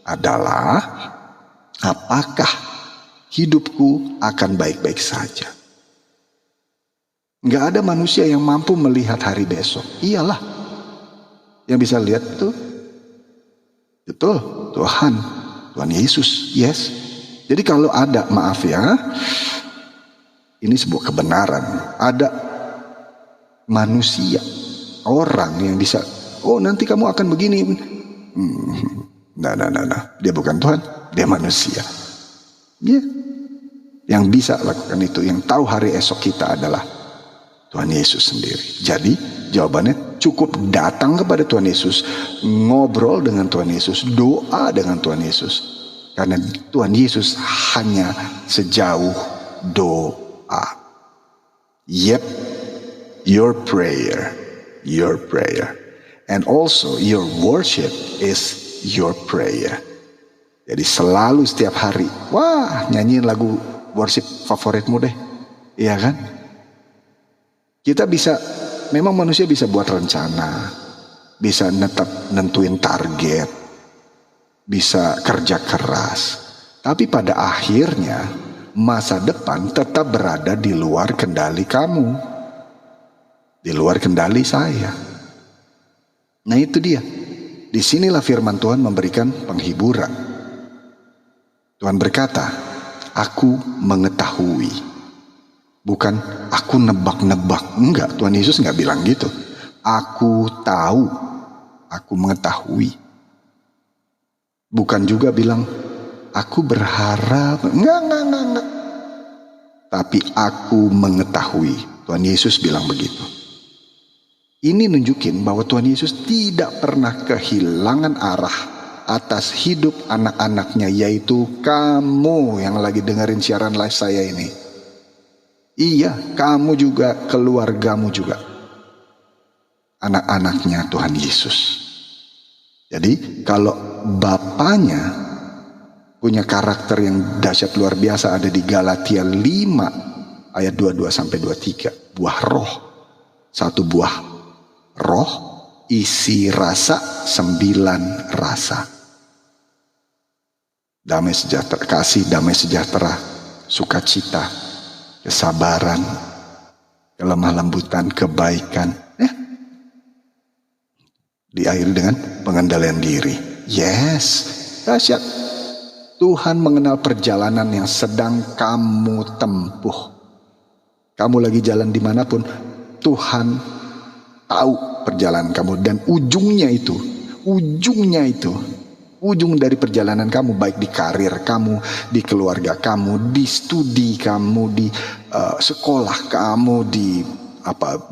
adalah, apakah hidupku akan baik-baik saja? Nggak ada manusia yang mampu melihat hari besok. Iyalah, yang bisa lihat itu betul Tuhan Yesus. Yes. Jadi kalau ada, maaf ya, ini sebuah kebenaran, ada manusia, orang yang bisa, oh nanti kamu akan begini. Nah, dia bukan Tuhan, dia manusia. Dia yang bisa lakukan itu, yang tahu hari esok kita adalah Tuhan Yesus sendiri. Jadi jawabannya cukup datang kepada Tuhan Yesus, ngobrol dengan Tuhan Yesus, doa dengan Tuhan Yesus. Karena Tuhan Yesus hanya sejauh doa. Yep, your prayer, and also your worship is your prayer. Jadi selalu setiap hari, wah, nyanyiin lagu worship favoritmu deh, iya kan? Kita bisa, memang manusia bisa buat rencana, bisa nentuin target, bisa kerja keras, tapi pada akhirnya masa depan tetap berada di luar kendali kamu, di luar kendali saya. Nah itu dia, disinilah firman Tuhan memberikan penghiburan. Tuhan berkata, aku mengetahui. Bukan aku nebak-nebak. Enggak, Tuhan Yesus enggak bilang gitu. Aku tahu, aku mengetahui. Bukan juga bilang, aku berharap. Enggak. Tapi aku mengetahui. Tuhan Yesus bilang begitu. Ini nunjukin bahwa Tuhan Yesus tidak pernah kehilangan arah atas hidup anak-anaknya, yaitu kamu yang lagi dengerin siaran live saya ini. Iya, kamu juga, keluargamu juga. Anak-anaknya Tuhan Yesus. Jadi kalau bapaknya punya karakter yang dahsyat luar biasa, ada di Galatia 5 ayat 22-23. Buah roh. Satu buah roh, isi rasa 9 rasa. Damai sejahtera, kasih, damai sejahtera, sukacita, kesabaran, kelemah lembutan, kebaikan. Diakhiri dengan pengendalian diri. Yes, dahsyat. Tuhan mengenal perjalanan yang sedang kamu tempuh. Kamu lagi jalan dimanapun, Tuhan tahu perjalanan kamu. Dan ujung dari perjalanan kamu, baik di karir kamu, di keluarga kamu, di studi kamu, di sekolah kamu, di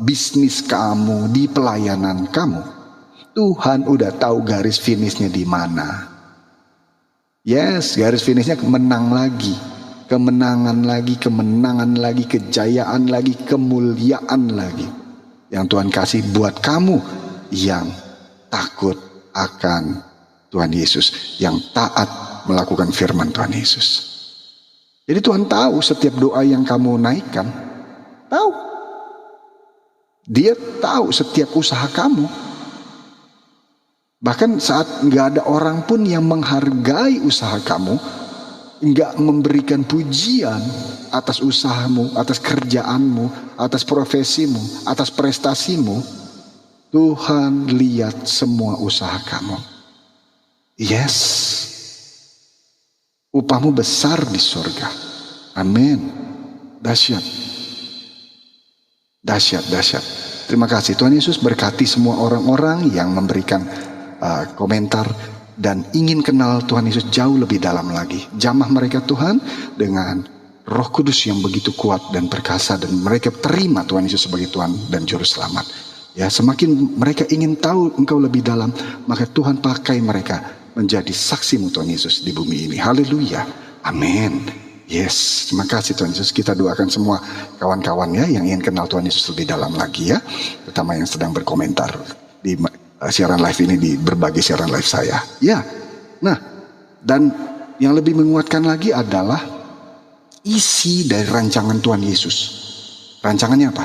bisnis kamu, di pelayanan kamu, Tuhan udah tahu garis finishnya di mana. Yes, garis finishnya menang lagi, kemenangan lagi, kejayaan lagi, kemuliaan lagi. Yang Tuhan kasih buat kamu yang takut akan Tuhan Yesus, yang taat melakukan firman Tuhan Yesus. Jadi Tuhan tahu setiap doa yang kamu naikkan, tahu. Dia tahu setiap usaha kamu. Bahkan saat nggak ada orang pun yang menghargai usaha kamu, nggak memberikan pujian atas usahamu, atas kerjaanmu, atas profesimu, atas prestasimu, Tuhan lihat semua usaha kamu. Yes, upahmu besar di surga. Amin. Dahsyat. Terima kasih. Tuhan Yesus berkati semua orang-orang yang memberikan komentar dan ingin kenal Tuhan Yesus jauh lebih dalam lagi. Jamah mereka Tuhan dengan Roh Kudus yang begitu kuat dan perkasa, dan mereka terima Tuhan Yesus sebagai Tuhan dan Juru Selamat. Ya, semakin mereka ingin tahu Engkau lebih dalam, maka Tuhan pakai mereka menjadi saksimu Tuhan Yesus di bumi ini. Haleluya. Amin. Yes, terima kasih Tuhan Yesus. Kita doakan semua kawan-kawan ya yang ingin kenal Tuhan Yesus lebih dalam lagi ya, terutama yang sedang berkomentar di siaran live ini, di berbagai siaran live saya. Ya, nah, dan yang lebih menguatkan lagi adalah isi dari rancangan Tuhan Yesus. Rancangannya apa?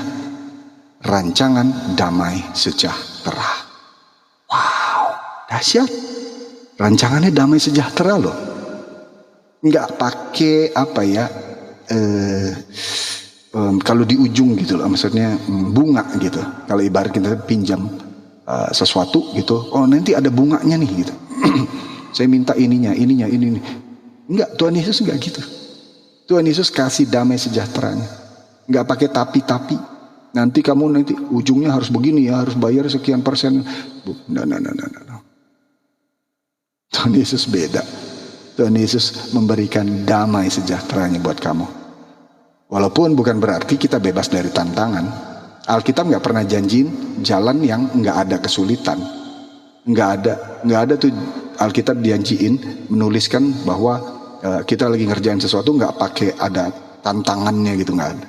Rancangan damai sejahtera. Wow, dahsyat. Rancangannya damai sejahtera loh. Nggak pakai kalau di ujung gitu loh, maksudnya bunga gitu. Kalau ibarat kita pinjam sesuatu gitu, oh nanti ada bunganya nih gitu. Saya minta ini. Enggak, Tuhan Yesus enggak gitu. Tuhan Yesus kasih damai sejahteranya. Enggak pakai tapi. Nanti kamu ujungnya harus begini ya, harus bayar sekian persen. No. Tuhan Yesus beda. Tuhan Yesus memberikan damai sejahteranya buat kamu. Walaupun bukan berarti kita bebas dari tantangan. Alkitab nggak pernah janjiin jalan yang nggak ada kesulitan, nggak ada tuh Alkitab janjiin menuliskan bahwa kita lagi ngerjain sesuatu nggak pakai ada tantangannya gitu, nggak ada.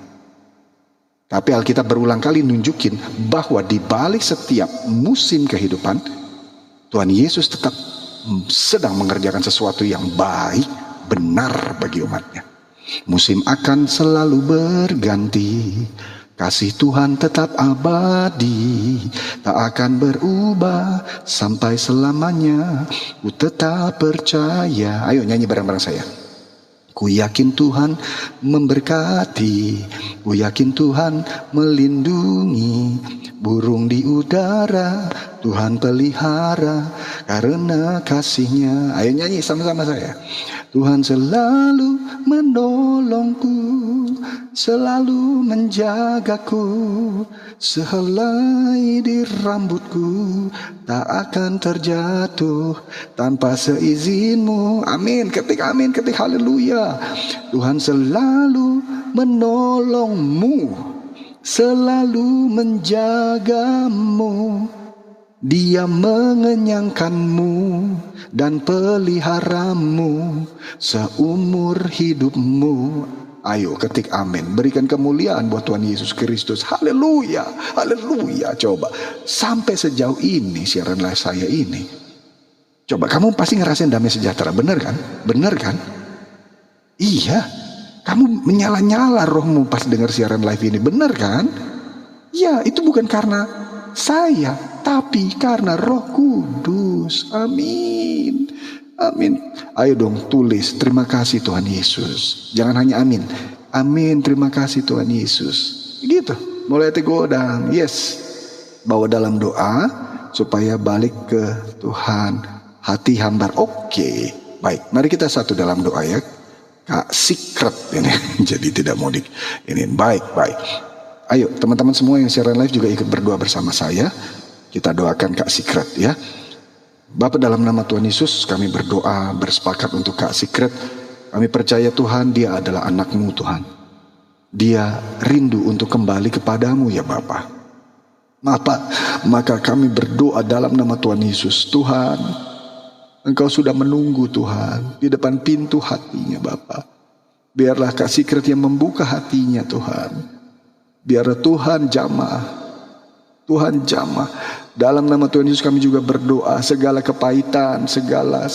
Tapi Alkitab berulang kali nunjukin bahwa di balik setiap musim kehidupan, Tuhan Yesus tetap sedang mengerjakan sesuatu yang baik, benar bagi umatnya. Musim akan selalu berganti, kasih Tuhan tetap abadi, tak akan berubah sampai selamanya. Ku tetap percaya. Ayo nyanyi bareng-bareng saya. Ku yakin Tuhan memberkati, ku yakin Tuhan melindungi, burung di udara Tuhan pelihara karena kasih-Nya. Ayo nyanyi sama-sama saya. Tuhan selalu menolongku, selalu menjagaku. Sehelai di rambutku tak akan terjatuh tanpa seizinmu. Amin, ketik amin, ketik haleluya. Tuhan selalu menolongmu, selalu menjagamu. Dia mengenyangkanmu dan peliharamu seumur hidupmu. Ayo ketik amin. Berikan kemuliaan buat Tuhan Yesus Kristus. Haleluya, haleluya. Coba sampai sejauh ini siaran live saya ini, coba kamu pasti ngerasain damai sejahtera. Bener kan? Bener kan? Iya. Kamu menyala-nyala rohmu pas dengar siaran live ini. Bener kan? Ya, itu bukan karena saya, tapi karena Roh Kudus. Amin. Amin. Ayo dong tulis terima kasih Tuhan Yesus. Jangan hanya amin. Amin, terima kasih Tuhan Yesus. Gitu. Mulai tegodang. Yes. Bawa dalam doa supaya balik ke Tuhan. Hati hambar. Oke. Baik. Mari kita satu dalam doa ya. Kak Secret ini. Jadi tidak mau ini. Baik. Ayo teman-teman semua yang siaran live juga ikut berdoa bersama saya. Kita doakan Kak Secret ya. Bapa, dalam nama Tuhan Yesus kami berdoa bersepakat untuk Kak Secret. Kami percaya Tuhan dia adalah anak-Mu Tuhan. Dia rindu untuk kembali kepadamu ya Bapa. Maka kami berdoa dalam nama Tuhan Yesus. Tuhan, Engkau sudah menunggu Tuhan di depan pintu hatinya Bapa. Biarlah Kak Secret yang membuka hatinya Tuhan. Biarlah Tuhan jamah. Tuhan jamah. Dalam nama Tuhan Yesus kami juga berdoa segala kepahitan, segala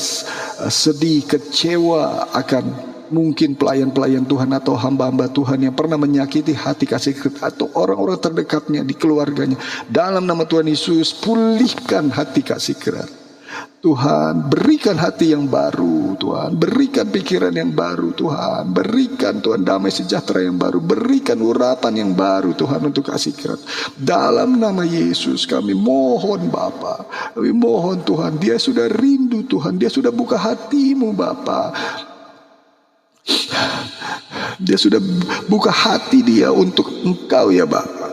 sedih, kecewa akan mungkin pelayan-pelayan Tuhan atau hamba-hamba Tuhan yang pernah menyakiti hati Kak Secret atau orang-orang terdekatnya di keluarganya. Dalam nama Tuhan Yesus pulihkan hati Kak Secret. Tuhan berikan hati yang baru, Tuhan berikan pikiran yang baru, Tuhan berikan Tuhan damai sejahtera yang baru, berikan urapan yang baru Tuhan untuk Kak Secret. Dalam nama Yesus kami mohon Bapa, kami mohon Tuhan, dia sudah rindu Tuhan, dia sudah buka hatimu Bapa, dia sudah buka hati dia untuk Engkau ya Bapa.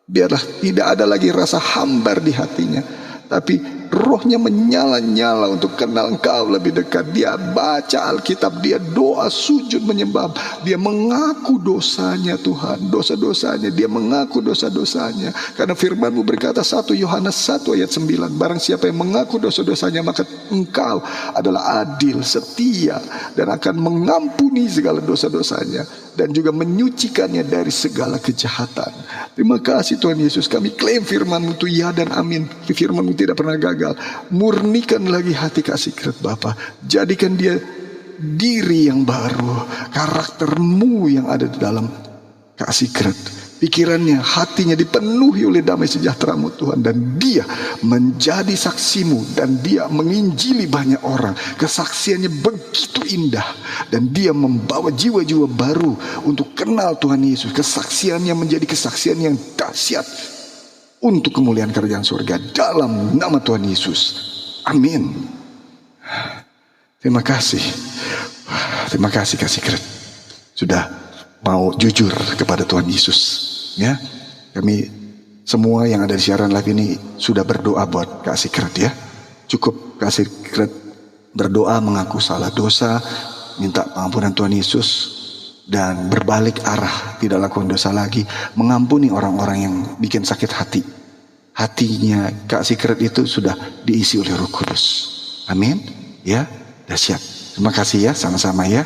Biarlah tidak ada lagi rasa hambar di hatinya, tapi rohnya menyala-nyala untuk kenal Engkau lebih dekat. Dia baca Alkitab, dia doa, sujud, menyembah. Dia mengaku dosanya Tuhan, dosa-dosanya. Dia mengaku dosa-dosanya. Karena firman-Mu berkata 1 Yohanes 1 ayat 9. Barang siapa yang mengaku dosa-dosanya, maka Engkau adalah adil, setia, dan akan mengampuni segala dosa-dosanya, dan juga menyucikannya dari segala kejahatan. Terima kasih Tuhan Yesus. Kami klaim firman-Mu itu ya dan amin. Firman-Mu tidak pernah gagal. Murnikan lagi hati Kak Secret Bapa. Jadikan dia diri yang baru, karakter-Mu yang ada di dalam Kak Secret. Pikirannya, hatinya dipenuhi oleh damai sejahtera-Mu Tuhan. Dan dia menjadi saksi-Mu. Dan dia menginjili banyak orang. Kesaksiannya begitu indah. Dan dia membawa jiwa-jiwa baru untuk kenal Tuhan Yesus. Kesaksiannya menjadi kesaksian yang dahsyat untuk kemuliaan kerajaan surga. Dalam nama Tuhan Yesus. Amin. Terima kasih. Terima kasih Kak Secret. Sudah mau jujur kepada Tuhan Yesus. Ya, kami semua yang ada di siaran live ini sudah berdoa buat Kak Secret ya. Cukup Kak Secret berdoa mengaku salah dosa, minta pengampunan Tuhan Yesus, dan berbalik arah, tidak lakukan dosa lagi, mengampuni orang-orang yang bikin sakit hati. Hatinya Kak Secret itu sudah diisi oleh Roh Kudus. Amin. Ya, dahsyat. Terima kasih ya, sama-sama ya.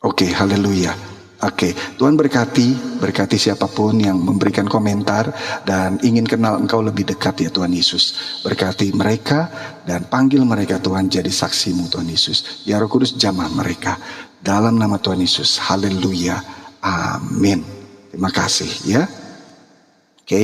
Oke, haleluya. Oke, Tuhan berkati siapapun yang memberikan komentar dan ingin kenal Engkau lebih dekat ya Tuhan Yesus. Berkati mereka dan panggil mereka Tuhan jadi saksi-Mu Tuhan Yesus. Ya Roh Kudus jamah mereka dalam nama Tuhan Yesus. Haleluya. Amin. Terima kasih ya. Oke,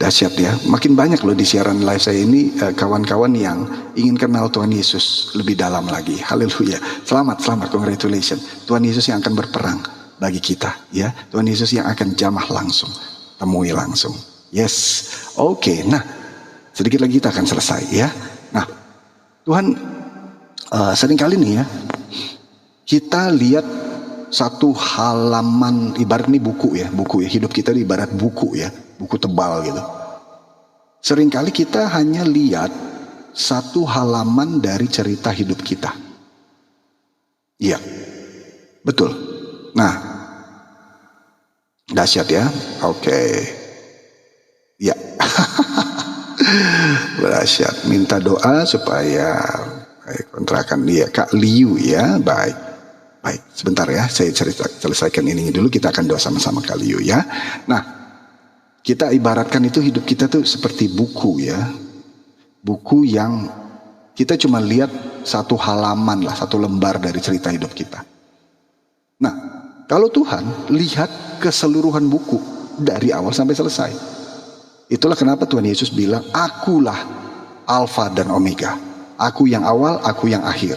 dahsyat ya. Makin banyak loh di siaran live saya ini kawan-kawan yang ingin kenal Tuhan Yesus lebih dalam lagi. Haleluya. Selamat, congratulations. Tuhan Yesus yang akan berperang bagi kita ya. Tuhan Yesus yang akan jamah langsung, temui langsung. Yes. Oke, nah sedikit lagi kita akan selesai ya. Nah Tuhan seringkali nih ya, kita lihat satu halaman, ibarat ini buku ya, hidup kita ibarat buku ya, buku tebal gitu. Seringkali kita hanya lihat satu halaman dari cerita hidup kita. Iya, betul. Nah, dahsyat ya. Oke. Ya. Dahsyat. Minta doa supaya kontrakan dia Kak Liu ya. Baik. Sebentar ya, saya selesaikan ini dulu, kita akan doa sama-sama Kak Liu ya. Nah, kita ibaratkan itu hidup kita tuh seperti buku ya. Buku yang kita cuma lihat satu halaman lah, satu lembar dari cerita hidup kita. Nah, kalau Tuhan lihat keseluruhan buku dari awal sampai selesai. Itulah kenapa Tuhan Yesus bilang, akulah Alfa dan Omega. Aku yang awal, aku yang akhir.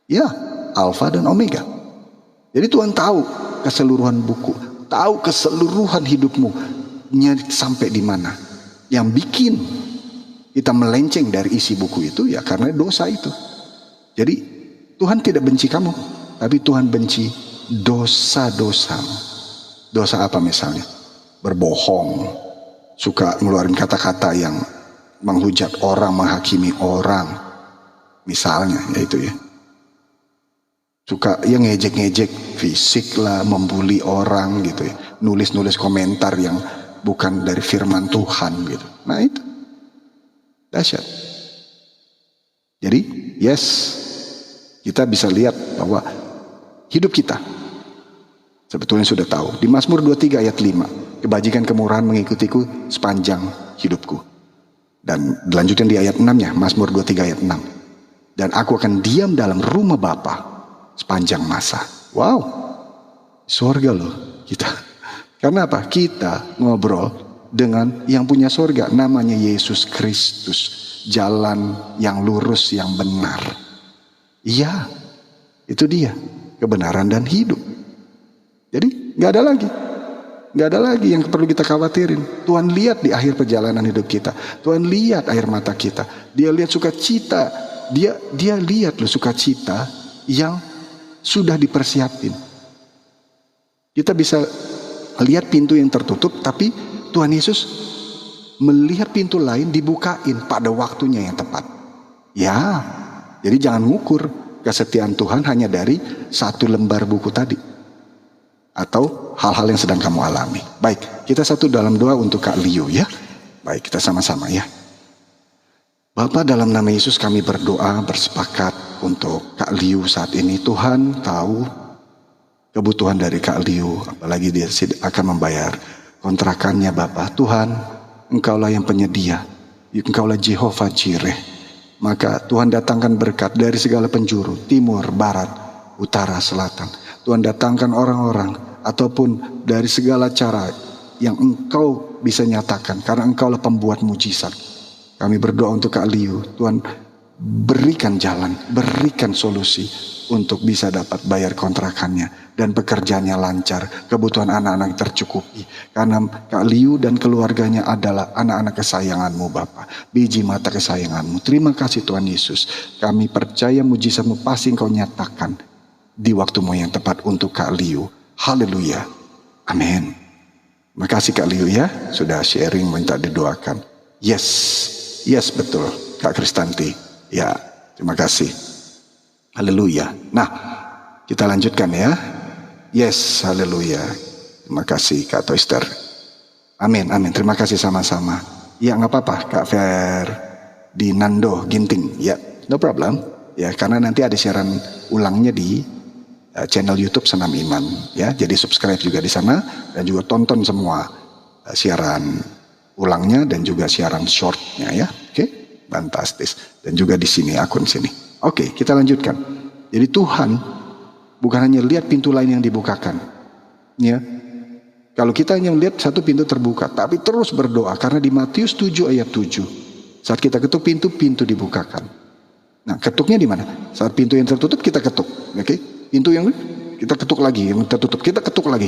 Ya, Alfa dan Omega. Jadi Tuhan tahu keseluruhan buku, tahu keseluruhan hidupmu sampai di mana. Yang bikin kita melenceng dari isi buku itu ya karena dosa itu. Jadi Tuhan tidak benci kamu, tapi Tuhan benci dosa-dosamu. Dosa apa misalnya? Berbohong, suka ngeluarin kata-kata yang menghujat orang, menghakimi orang. Misalnya ya itu ya. Suka yang ngejek-ngejek fisik lah, membuli orang gitu ya. Nulis-nulis komentar yang bukan dari firman Tuhan gitu. Nah itu dahsyat. Jadi yes, kita bisa lihat bahwa hidup kita sebetulnya sudah tahu. Di Mazmur 23 ayat 5, kebajikan kemurahan mengikutiku sepanjang hidupku. Dan dilanjutkan di ayat 6-nya, Mazmur 23 ayat 6. Dan aku akan diam dalam rumah Bapa sepanjang masa. Wow, surga loh kita. Karena apa? Kita ngobrol dengan yang punya surga, namanya Yesus Kristus, jalan yang lurus, yang benar. Iya, itu dia, kebenaran dan hidup. Jadi nggak ada lagi yang perlu kita khawatirin. Tuhan lihat di akhir perjalanan hidup kita, Tuhan lihat air mata kita, Dia lihat sukacita, Dia lihat loh sukacita yang sudah dipersiapin. Kita bisa lihat pintu yang tertutup, tapi Tuhan Yesus melihat pintu lain dibukain pada waktunya yang tepat. Ya, jadi jangan ngukur kesetiaan Tuhan hanya dari satu lembar buku tadi, atau hal-hal yang sedang kamu alami. Baik, kita satu dalam doa untuk Kak Liu ya. Baik, kita sama-sama ya. Bapa, dalam nama Yesus kami berdoa, bersepakat untuk Kak Liu saat ini. Tuhan tahu kebutuhan dari Kak Liu, apalagi dia akan membayar kontrakannya Bapa. Tuhan, Engkaulah yang penyedia, Engkaulah Jehovah Jireh. Maka Tuhan datangkan berkat dari segala penjuru, timur, barat, utara, selatan. Tuhan datangkan orang-orang ataupun dari segala cara yang Engkau bisa nyatakan, karena Engkaulah pembuat mujizat. Kami berdoa untuk Kak Liu, Tuhan berikan jalan, berikan solusi untuk bisa dapat bayar kontrakannya dan pekerjaannya lancar, kebutuhan anak-anak tercukupi. Karena Kak Liu dan keluarganya adalah anak-anak kesayangan-Mu Bapa, biji mata kesayangan-Mu. Terima kasih Tuhan Yesus, kami percaya mujizat-Mu pasti Engkau nyatakan di waktu-Mu yang tepat untuk Kak Liu. Haleluya, amin. Terima kasih Kak Liu ya, sudah sharing, minta didoakan. Yes betul Kak Kristanti. Ya, terima kasih. Haleluya. Nah, kita lanjutkan ya. Yes, haleluya. Terima kasih Kak Toister. Amin. Terima kasih sama-sama. Ya, nggak apa-apa Kak Ferdinando Ginting. Ya, no problem. Ya, karena nanti ada siaran ulangnya di channel YouTube Senam Iman. Ya, jadi subscribe juga di sana dan juga tonton semua siaran ulangnya dan juga siaran shortnya ya. Oke, fantastis. Dan juga di sini akun sini. Oke, kita lanjutkan. Jadi Tuhan bukan hanya lihat pintu lain yang dibukakan, ya. Kalau kita hanya melihat satu pintu terbuka, tapi terus berdoa, karena di Matius 7 ayat 7, saat kita ketuk pintu, pintu dibukakan. Nah, ketuknya di mana? Saat pintu yang tertutup kita ketuk, oke? Pintu yang kita ketuk lagi, yang tertutup kita ketuk lagi,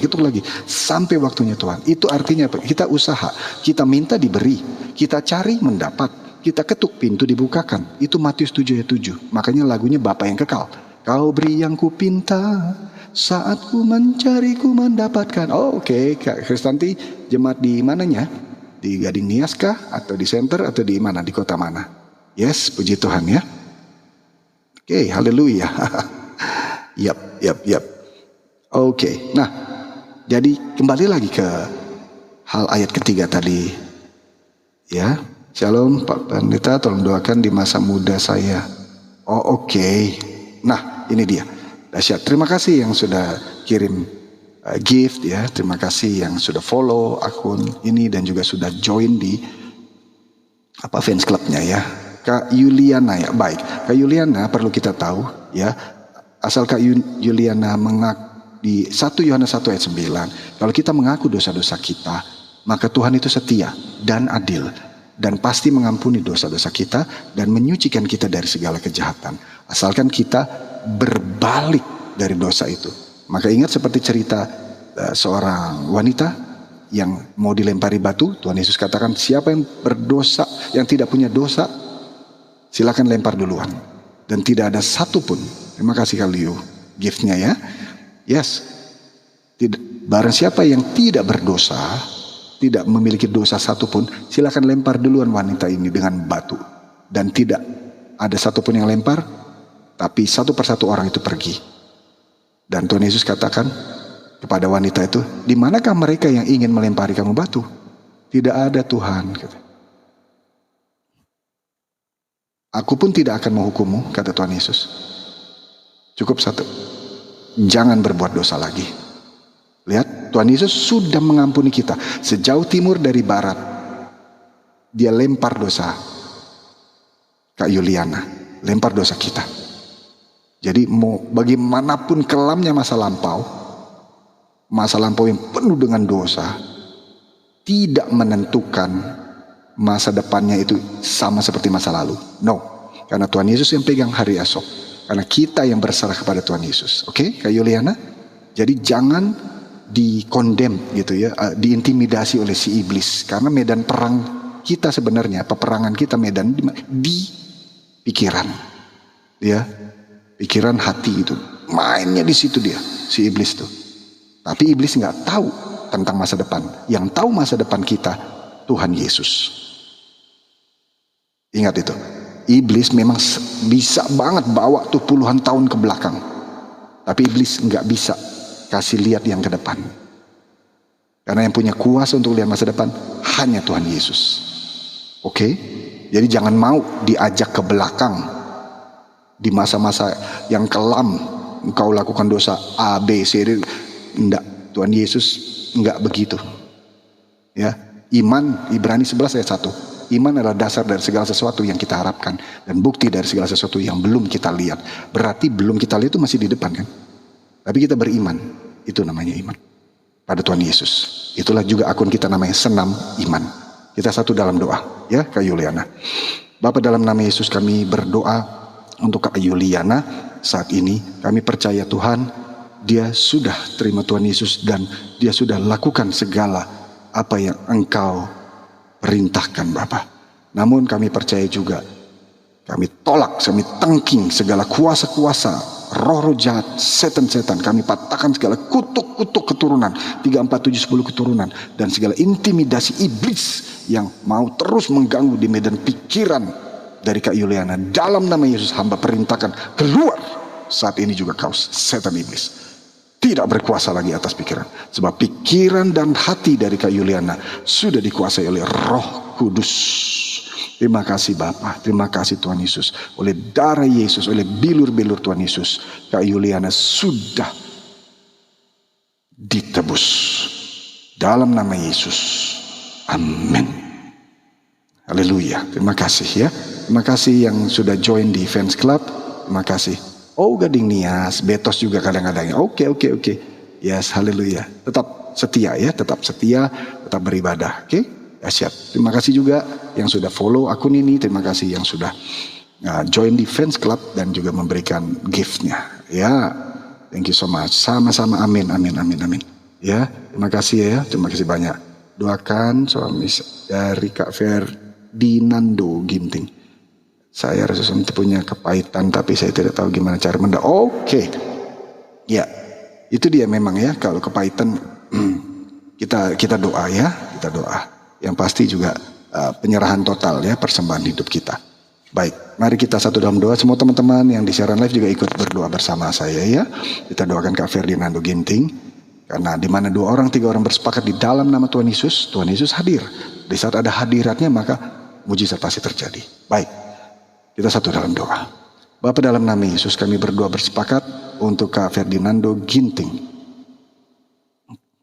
sampai waktunya Tuhan. Itu artinya apa? Kita usaha, kita minta diberi, kita cari mendapat, kita ketuk pintu dibukakan. Itu Matius 7 ayat 7. Makanya lagunya Bapa yang kekal. Kau beri yang kupinta, Saat ku mencari ku mendapatkan. Oh, oke. Kak Kristanti jemaat di mananya? Di Gading Nias kah? Atau di center? Atau di mana? Di kota mana? Yes, puji Tuhan ya. Oke, haleluya. Yap. Oke, nah jadi kembali lagi ke hal ayat ketiga tadi. Ya, shalom Pak Pendeta, tolong doakan di masa muda saya. Oh oke. Nah ini dia. Dahsyat. Terima kasih yang sudah kirim gift ya. Terima kasih yang sudah follow akun ini dan juga sudah join di fans clubnya ya. Kak Yuliana ya, baik. Kak Yuliana perlu kita tahu ya. Asal Kak Yuliana mengaku di 1 Yohanes 1 ayat 9. Kalau kita mengaku dosa-dosa kita, maka Tuhan itu setia dan adil dan pasti mengampuni dosa-dosa kita dan menyucikan kita dari segala kejahatan. Asalkan kita berbalik dari dosa itu. Maka ingat seperti cerita seorang wanita yang mau dilempari batu. Tuhan Yesus katakan, siapa yang berdosa, yang tidak punya dosa, silakan lempar duluan. Dan tidak ada satupun. Terima kasih kali giftnya ya. Yes. Barang siapa yang tidak berdosa, tidak memiliki dosa satupun, silakan lempar duluan wanita ini dengan batu. Dan tidak ada satupun yang lempar, tapi satu persatu orang itu pergi. Dan Tuhan Yesus katakan kepada wanita itu, di manakah mereka yang ingin melempari kamu batu? Tidak ada Tuhan. Aku pun tidak akan menghukummu, kata Tuhan Yesus. Cukup satu, jangan berbuat dosa lagi. Lihat, Tuhan Yesus sudah mengampuni kita. Sejauh timur dari barat, dia lempar dosa Kak Yuliana, lempar dosa kita. Jadi mau bagaimanapun kelamnya masa lampau yang penuh dengan dosa, tidak menentukan masa depannya itu sama seperti masa lalu. No, karena Tuhan Yesus yang pegang hari esok. Karena kita yang berserah kepada Tuhan Yesus. Oke, Kak Yuliana? Jadi jangan dikondem gitu ya, diintimidasi oleh si iblis. Karena medan perang kita sebenarnya, peperangan kita medan di pikiran. Ya, pikiran hati itu. Mainnya di situ dia, si iblis tuh. Tapi iblis nggak tahu tentang masa depan. Yang tahu masa depan kita, Tuhan Yesus. Ingat itu. Iblis memang bisa banget bawa tuh puluhan tahun ke belakang. Tapi iblis nggak bisa kasih lihat yang ke depan. Karena yang punya kuasa untuk lihat masa depan hanya Tuhan Yesus. Oke? Jadi jangan mau diajak ke belakang. Di masa-masa yang kelam engkau lakukan dosa A, B, C, D. Enggak, Tuhan Yesus enggak begitu. Ya, iman Ibrani 11 ayat 1. Iman adalah dasar dari segala sesuatu yang kita harapkan dan bukti dari segala sesuatu yang belum kita lihat. Berarti belum kita lihat itu masih di depan kan? Tapi kita beriman, itu namanya iman pada Tuhan Yesus. Itulah juga akun kita namanya Senam Iman. Kita satu dalam doa, ya Kak Yuliana. Bapa, dalam nama Yesus kami berdoa untuk Kak Yuliana saat ini. Kami percaya Tuhan, dia sudah terima Tuhan Yesus dan dia sudah lakukan segala apa yang Engkau perintahkan Bapa. Namun kami percaya juga, kami tolak, kami tangking segala kuasa-kuasa, roh-roh jahat, setan-setan. Kami patahkan segala kutuk-kutuk keturunan, 3, 4, 7, 10 keturunan. Dan segala intimidasi iblis yang mau terus mengganggu di medan pikiran dari Kak Yuliana. Dalam nama Yesus hamba perintahkan, keluar saat ini juga kau setan iblis. Tidak berkuasa lagi atas pikiran. Sebab pikiran dan hati dari Kak Yuliana sudah dikuasai oleh Roh Kudus. Terima kasih Bapa, terima kasih Tuhan Yesus. Oleh darah Yesus, oleh bilur-bilur Tuhan Yesus, Kak Yuliana sudah ditebus. Dalam nama Yesus. Amin. Haleluya. Terima kasih ya. Terima kasih yang sudah join di fans club. Terima kasih. Oh, Gading Nias, Betos juga kadang-kadang. Oke. Yes, haleluya. Tetap setia ya, tetap beribadah. Oke? Ya, siap. Terima kasih juga yang sudah follow akun ini. Terima kasih yang sudah join di fans club dan juga memberikan giftnya. Ya, thank you so much. Sama-sama, amin. Ya, terima kasih ya, terima kasih banyak. Doakan suami dari Kak Ferdinando Ginting. Saya rasa punya kepahitan, tapi saya tidak tahu gimana cara Oke. Ya. Itu dia memang ya, kalau kepahitan kita doa ya, kita doa. Yang pasti juga penyerahan total ya, persembahan hidup kita. Baik, mari kita satu dalam doa. Semua teman-teman yang di siaran live juga ikut berdoa bersama saya ya. Kita doakan Kak Ferdinando Ginting. Karena di mana 2 orang 3 orang bersepakat di dalam nama Tuhan Yesus hadir. Di saat ada hadiratnya maka mujizat pasti terjadi. Baik, kita satu dalam doa. Bapa, dalam nama Yesus kami berdoa bersepakat untuk Kak Ferdinando Ginting.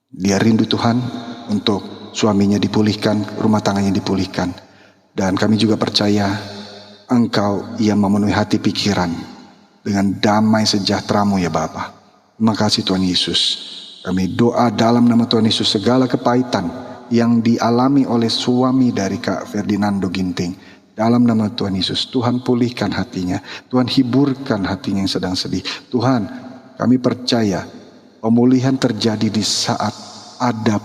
Dia rindu Tuhan untuk suaminya dipulihkan, rumah tangganya dipulihkan. Dan kami juga percaya Engkau yang memenuhi hati pikiran dengan damai sejahtera-Mu ya Bapa. Terima kasih Tuhan Yesus. Kami doa dalam nama Tuhan Yesus, segala kepahitan yang dialami oleh suami dari Kak Ferdinando Ginting, dalam nama Tuhan Yesus, Tuhan pulihkan hatinya, Tuhan hiburkan hatinya yang sedang sedih. Tuhan, kami percaya pemulihan terjadi di saat ada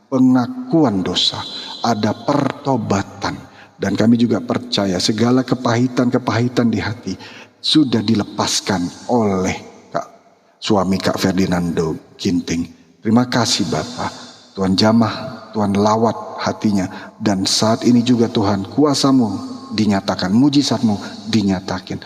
pengakuan dosa, ada pertobatan. Dan kami juga percaya segala kepahitan di hati sudah dilepaskan oleh suami Kak Ferdinando Ginting. Terima kasih Bapa. Tuhan jamah, Tuhan lawat hatinya. Dan saat ini juga Tuhan, kuasa-Mu dinyatakan, mujizat-Mu dinyatakan.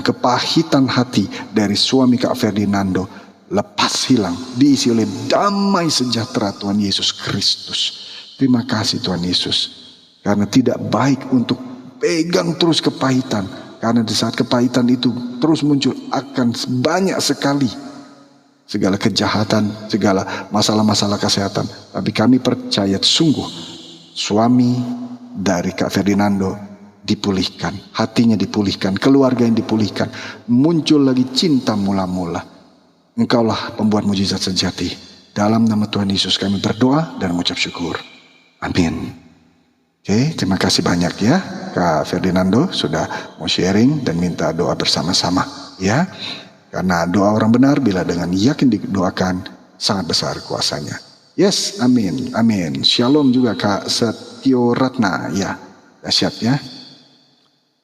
Kepahitan hati dari suami Kak Ferdinando lepas hilang, diisi oleh damai sejahtera Tuhan Yesus Kristus. Terima kasih Tuhan Yesus. Karena tidak baik untuk pegang terus kepahitan. Karena di saat kepahitan itu terus muncul akan banyak sekali segala kejahatan, segala masalah-masalah kesehatan. Tapi kami percaya sungguh suami dari Kak Ferdinando dipulihkan, hatinya dipulihkan, keluarga yang dipulihkan, muncul lagi cinta mula-mula. Engkaulah pembuat mujizat sejati. Dalam nama Tuhan Yesus kami berdoa dan mengucap syukur. Amin. Oke, terima kasih banyak ya Kak Ferdinando sudah mau sharing dan minta doa bersama-sama ya. Karena doa orang benar bila dengan yakin didoakan sangat besar kuasanya. Yes, amin, amin. Shalom juga Kak Setio Ratna ya. Dahsyat ya.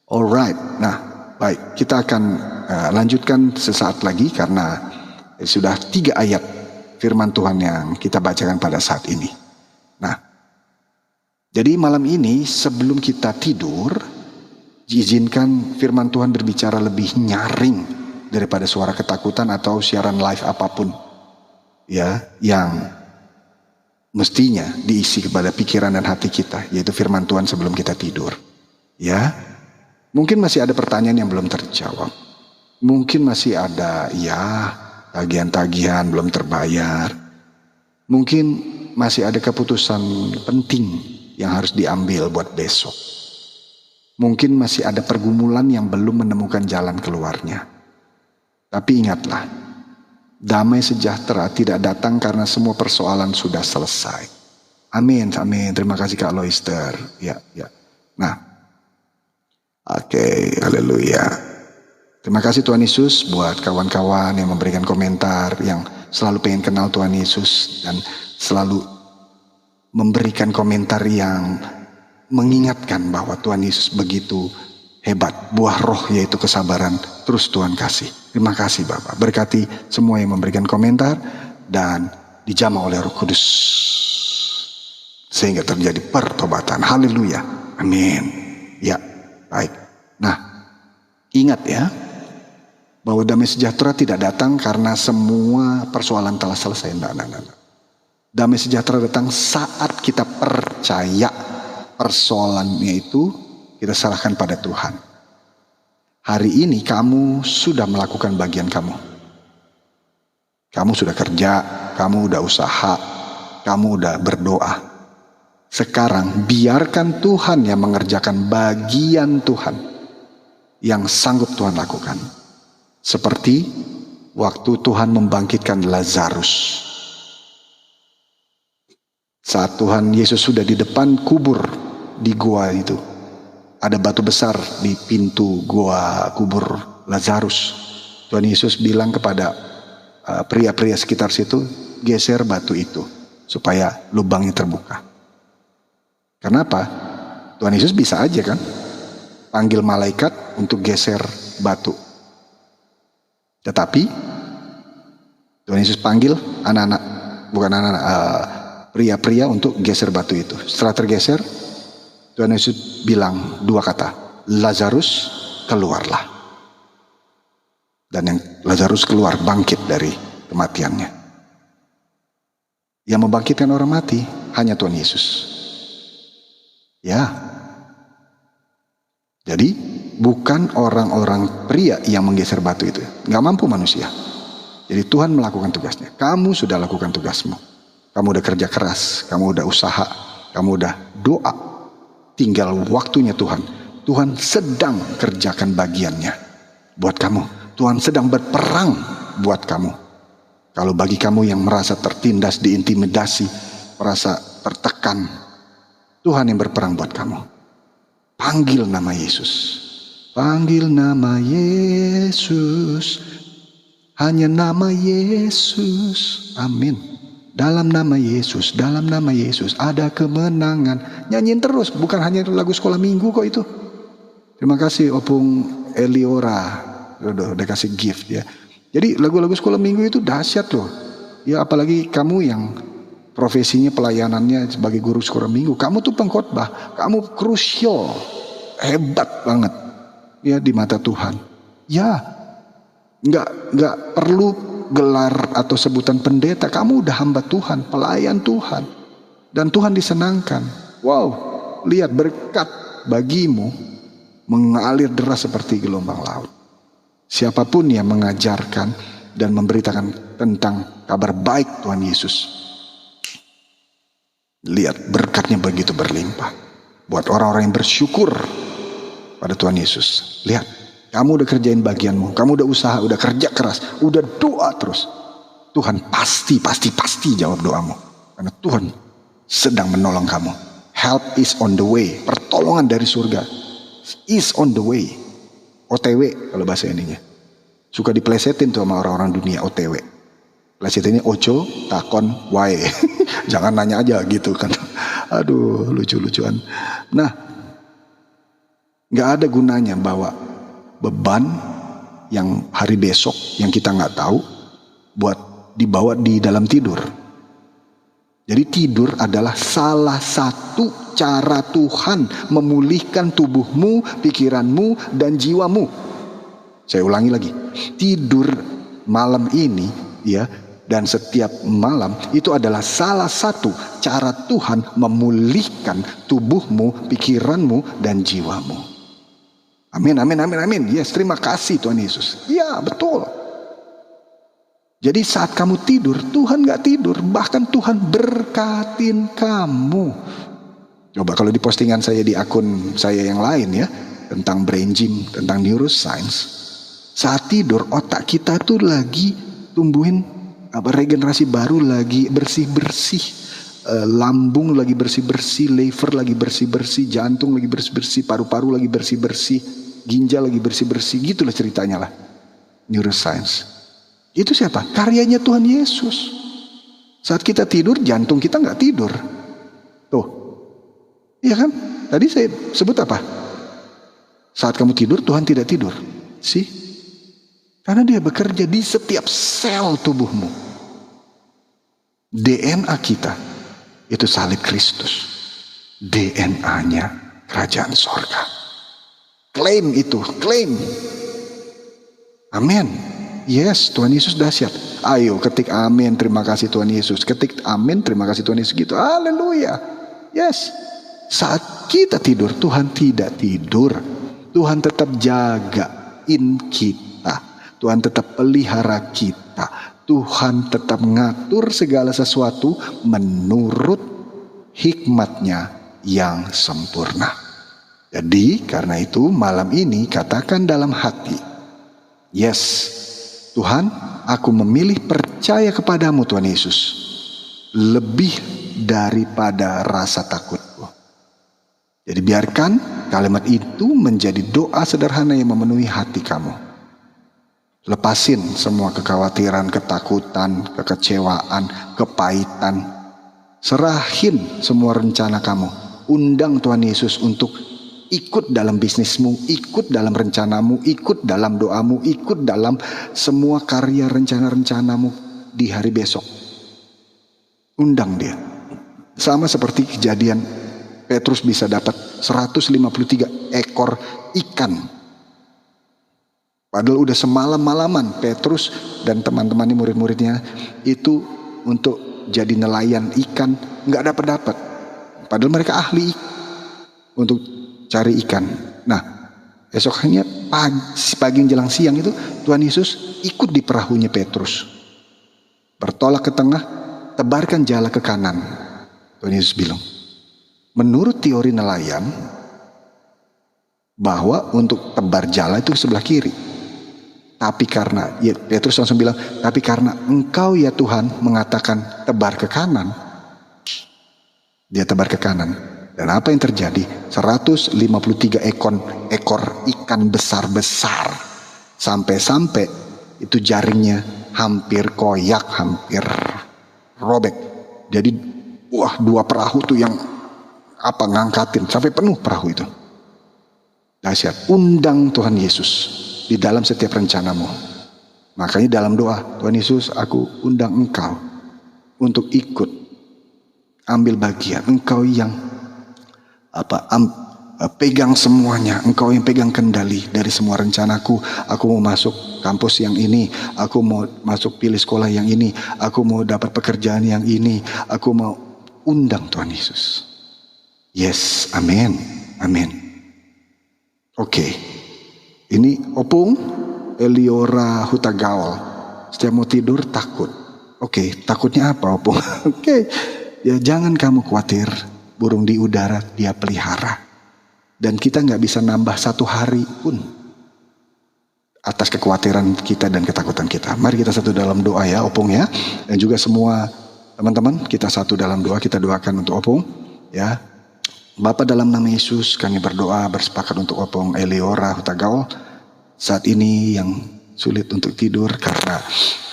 Alright, nah baik, kita akan lanjutkan sesaat lagi karena sudah 3 ayat firman Tuhan yang kita bacakan pada saat ini. Nah, jadi malam ini sebelum kita tidur, diizinkan firman Tuhan berbicara lebih nyaring daripada suara ketakutan atau siaran live apapun. Ya, yang mestinya diisi kepada pikiran dan hati kita, yaitu firman Tuhan sebelum kita tidur. Ya, mungkin masih ada pertanyaan yang belum terjawab. Mungkin masih ada tagihan-tagihan belum terbayar. Mungkin masih ada keputusan penting yang harus diambil buat besok. Mungkin masih ada pergumulan yang belum menemukan jalan keluarnya. Tapi ingatlah, damai sejahtera tidak datang karena semua persoalan sudah selesai. Amin, amin. Terima kasih Kak Loister. Ya. Nah, oke, haleluya. Terima kasih Tuhan Yesus buat kawan-kawan yang memberikan komentar, yang selalu pengen kenal Tuhan Yesus dan selalu memberikan komentar yang mengingatkan bahwa Tuhan Yesus begitu hebat. Buah roh yaitu kesabaran terus Tuhan kasih. Terima kasih Bapak. Berkati semua yang memberikan komentar dan dijamah oleh Roh Kudus sehingga terjadi pertobatan. Haleluya. Amin. Ya, baik. Nah, ingat ya bahwa damai sejahtera tidak datang karena semua persoalan telah selesai. Nah. Damai sejahtera datang saat kita percaya persoalannya itu kita serahkan pada Tuhan. Hari ini kamu sudah melakukan bagian kamu. Kamu sudah kerja, kamu udah usaha, kamu udah berdoa. Sekarang biarkan Tuhan yang mengerjakan bagian Tuhan yang sanggup Tuhan lakukan. Seperti waktu Tuhan membangkitkan Lazarus. Saat Tuhan Yesus sudah di depan kubur di gua itu, ada batu besar di pintu gua kubur Lazarus. Tuhan Yesus bilang kepada pria-pria sekitar situ, geser batu itu supaya lubangnya terbuka. Kenapa? Tuhan Yesus bisa aja kan panggil malaikat untuk geser batu. Tetapi Tuhan Yesus panggil anak-anak, bukan anak-anak, pria-pria untuk geser batu itu. Setelah tergeser, Tuhan Yesus bilang 2 kata, Lazarus keluarlah. Dan yang Lazarus keluar, bangkit dari kematiannya. Yang membangkitkan orang mati hanya Tuhan Yesus. Ya. Jadi bukan orang-orang pria yang menggeser batu itu. Nggak mampu manusia. Jadi Tuhan melakukan tugasnya. Kamu sudah lakukan tugasmu. Kamu udah kerja keras. Kamu udah usaha. Kamu udah doa. Tinggal waktunya Tuhan. Tuhan sedang kerjakan bagiannya buat kamu. Tuhan sedang berperang buat kamu. Kalau bagi kamu yang merasa tertindas, diintimidasi, merasa tertekan, Tuhan yang berperang buat kamu. Panggil nama Yesus. Panggil nama Yesus. Hanya nama Yesus. Amin. Dalam nama Yesus, dalam nama Yesus ada kemenangan. Nyanyiin terus, bukan hanya lagu sekolah minggu kok itu. Terima kasih Opung Eliora. Udah kasih gift ya. Jadi lagu-lagu sekolah minggu itu dahsyat loh. Ya apalagi kamu yang profesinya pelayanannya sebagai guru sekolah minggu. Kamu tuh pengkhotbah. Kamu krusial. Hebat banget. Ya di mata Tuhan. Ya. Nggak perlu gelar atau sebutan pendeta. Kamu udah hamba Tuhan. Pelayan Tuhan. Dan Tuhan disenangkan. Wow. Lihat berkat bagimu mengalir deras seperti gelombang laut. Siapapun yang mengajarkan dan memberitakan tentang kabar baik Tuhan Yesus, lihat berkatnya begitu berlimpah. Buat orang-orang yang bersyukur pada Tuhan Yesus. Lihat, kamu udah kerjain bagianmu. Kamu udah usaha, udah kerja keras, udah doa terus. Tuhan pasti jawab doamu. Karena Tuhan sedang menolong kamu. Help is on the way. Pertolongan dari surga is on the way. OTW kalau bahasa ininya. Suka diplesetin tuh sama orang-orang dunia OTW. Plesetinnya ojo, takon, wae. Jangan nanya aja gitu kan. Aduh, lucu-lucuan. Nah, gak ada gunanya bawa beban yang hari besok yang kita gak tahu buat dibawa di dalam tidur. Jadi tidur adalah salah satu cara Tuhan memulihkan tubuhmu, pikiranmu, dan jiwamu. Saya ulangi lagi. Tidur malam ini ya, dan setiap malam itu adalah salah satu cara Tuhan memulihkan tubuhmu, pikiranmu, dan jiwamu. Amin, amin, amin, amin. Yes, terima kasih Tuhan Yesus. Ya, betul. Jadi saat kamu tidur, Tuhan gak tidur. Bahkan Tuhan berkatin kamu. Coba kalau di postingan saya di akun saya yang lain ya, tentang brain gym, tentang neuroscience. Saat tidur otak kita tuh lagi tumbuhin regenerasi baru, lagi bersih-bersih. Lambung lagi bersih-bersih, liver lagi bersih-bersih, jantung lagi bersih-bersih, paru-paru lagi bersih-bersih, ginjal lagi bersih-bersih. Gitulah ceritanya lah. Neuroscience. Itu siapa? Karyanya Tuhan Yesus. Saat kita tidur, jantung kita nggak tidur. Tuh, iya kan? Tadi saya sebut apa? Saat kamu tidur, Tuhan tidak tidur. Sih? Karena dia bekerja di setiap sel tubuhmu. DNA kita itu salib Kristus. DNA-nya kerajaan sorga. Klaim itu, klaim. Amin. Yes, Tuhan Yesus dahsyat. Ayo ketik amin, terima kasih Tuhan Yesus. Ketik amin, terima kasih Tuhan Yesus gitu. Haleluya. Yes. Saat kita tidur, Tuhan tidak tidur. Tuhan tetap jagain kita. Tuhan tetap pelihara kita. Tuhan tetap mengatur segala sesuatu menurut hikmatnya yang sempurna. Jadi karena itu malam ini katakan dalam hati, yes, Tuhan, aku memilih percaya kepadamu Tuhan Yesus. Lebih daripada rasa takutku. Jadi biarkan kalimat itu menjadi doa sederhana yang memenuhi hati kamu. Lepasin semua kekhawatiran, ketakutan, kekecewaan, kepahitan. Serahin semua rencana kamu. Undang Tuhan Yesus untuk ikut dalam bisnismu, ikut dalam rencanamu, ikut dalam doamu, ikut dalam semua karya rencana-rencanamu. di hari besok. Undang dia. Sama seperti kejadian Petrus bisa dapat 153 ekor ikan. Padahal udah semalam-malaman Petrus dan teman-temannya, murid-muridnya itu untuk jadi nelayan ikan, nggak dapat. Padahal mereka ahli untuk cari ikan. Nah, esoknya pagi menjelang siang itu Tuhan Yesus ikut di perahunya Petrus. Bertolak ke tengah, tebarkan jala ke kanan. Tuhan Yesus bilang, menurut teori nelayan, bahwa untuk tebar jala itu ke sebelah kiri. Tapi karena, ya Petrus langsung bilang, tapi karena engkau ya Tuhan mengatakan tebar ke kanan, dia tebar ke kanan. Dan apa yang terjadi? 153 ekor ikan besar-besar. Sampai-sampai itu jaringnya hampir koyak, hampir robek. Jadi dua perahu tuh yang ngangkatin sampai penuh perahu itu. Dahsyat. Undang Tuhan Yesus di dalam setiap rencanamu. Makanya dalam doa, Tuhan Yesus, aku undang engkau untuk ikut ambil bagian. Engkau yang pegang semuanya. Engkau yang pegang kendali dari semua rencanaku. Aku mau masuk kampus yang ini, aku mau masuk pilih sekolah yang ini, aku mau dapat pekerjaan yang ini, aku mau undang Tuhan Yesus. Yes, amin, amin. Oke. Ini Opung Eliora Hutagaol. Setiap mau tidur takut. Oke, takutnya apa Opung? Oke, ya jangan kamu khawatir. Burung di udara dia pelihara. Dan kita nggak bisa nambah satu hari pun atas kekhawatiran kita dan ketakutan kita. Mari kita satu dalam doa ya Opung ya. Dan juga semua teman-teman kita satu dalam doa. Kita doakan untuk Opung ya. Bapa, dalam nama Yesus kami berdoa bersepakat untuk Opung Eliora Hutagaol. Saat ini yang sulit untuk tidur karena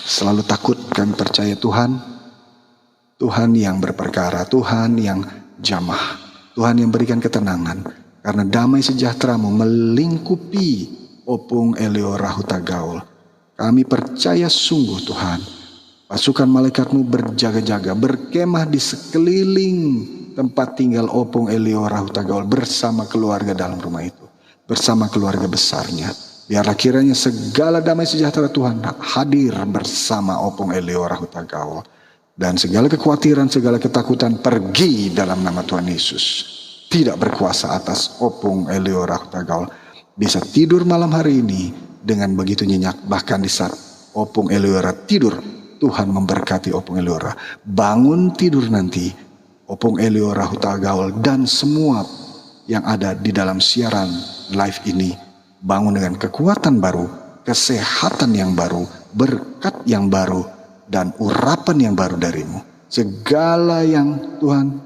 selalu takut, kami percaya Tuhan. Tuhan yang berperkara, Tuhan yang jamah, Tuhan yang berikan ketenangan. Karena damai sejahtera-Mu melingkupi Opung Eliora Hutagaol. Kami percaya sungguh Tuhan, pasukan malaikat-Mu berjaga-jaga, berkemah di sekeliling tempat tinggal Opung Eliora Hutagaol bersama keluarga dalam rumah itu, bersama keluarga besarnya. Biarlah kiranya segala damai sejahtera Tuhan hadir bersama Opung Eliora Hutagaol. Dan segala kekhawatiran, segala ketakutan pergi dalam nama Tuhan Yesus. Tidak berkuasa atas Opung Eliora Hutagaol. Bisa tidur malam hari ini dengan begitu nyenyak. Bahkan di saat Opung Eliora tidur, Tuhan memberkati Opung Eliora. Bangun tidur nanti, Opung Eliora Hutagaol dan semua yang ada di dalam siaran live ini bangun dengan kekuatan baru, kesehatan yang baru, berkat yang baru, dan urapan yang baru darimu. Segala yang Tuhan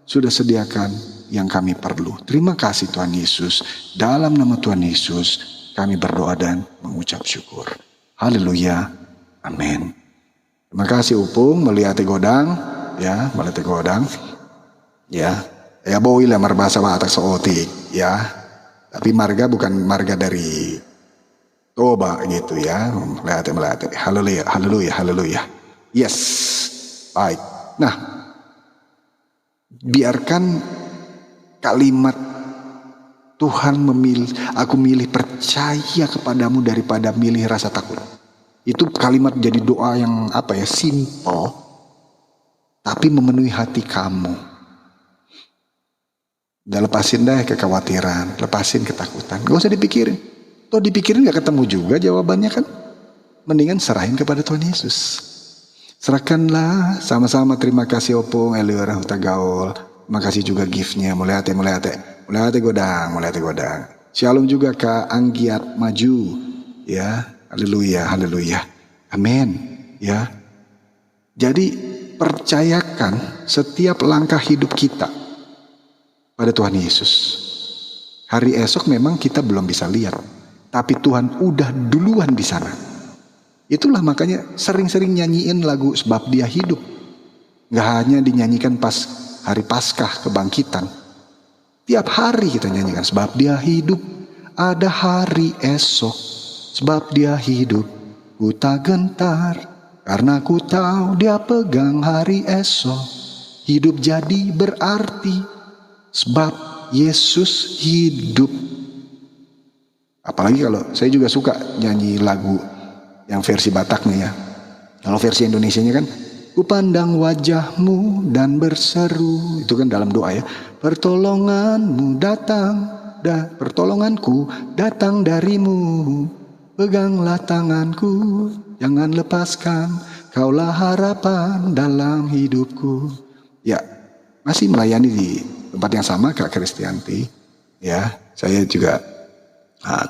sudah sediakan yang kami perlu. Terima kasih Tuhan Yesus. Dalam nama Tuhan Yesus kami berdoa dan mengucap syukur. Haleluya. Amin. Terima kasih Upung melihat godang. Ya, melihat godang. Ya, ya boleh lah berbahasa Batak seotik. Ya. Tapi marga bukan marga dari Toba gitu ya. Melate. Haleluya, haleluya, haleluya. Yes. Baik. Nah, biarkan kalimat Tuhan aku milih percaya kepadamu daripada milih rasa takut. Itu kalimat jadi doa yang simple, tapi memenuhi hati kamu. Udah lepasin deh kekhawatiran, lepasin ketakutan. Gak usah dipikirin. Toh dipikirin gak ketemu juga jawabannya kan. Mendingan serahin kepada Tuhan Yesus. Serahkanlah sama-sama. Terima kasih Opung Eliora Hutagaol. Terima kasih juga giftnya. Mulai godang. Shalom juga Kak Anggiat Maju. Ya, haleluya, haleluya. Amin. Ya. Jadi percayakan setiap langkah hidup kita pada Tuhan Yesus. Hari esok memang kita belum bisa lihat, tapi Tuhan udah duluan di sana. Itulah makanya sering-sering nyanyiin lagu Sebab Dia Hidup. Gak hanya dinyanyikan pas hari Paskah kebangkitan. Tiap hari kita nyanyikan Sebab Dia Hidup. Ada hari esok, sebab Dia hidup, ku tak gentar. Karena ku tahu dia pegang hari esok. Hidup jadi berarti sebab Yesus hidup. Apalagi kalau saya juga suka nyanyi lagu yang versi Bataknya ya. Kalau versi Indonesianya kan, ku pandang wajahmu dan berseru. Itu kan dalam doa ya. Pertolonganku datang darimu. Peganglah tanganku, jangan lepaskan. Kaulah harapan dalam hidupku. Ya, masih melayani di tempat yang sama Kak Kristianti. Ya, saya juga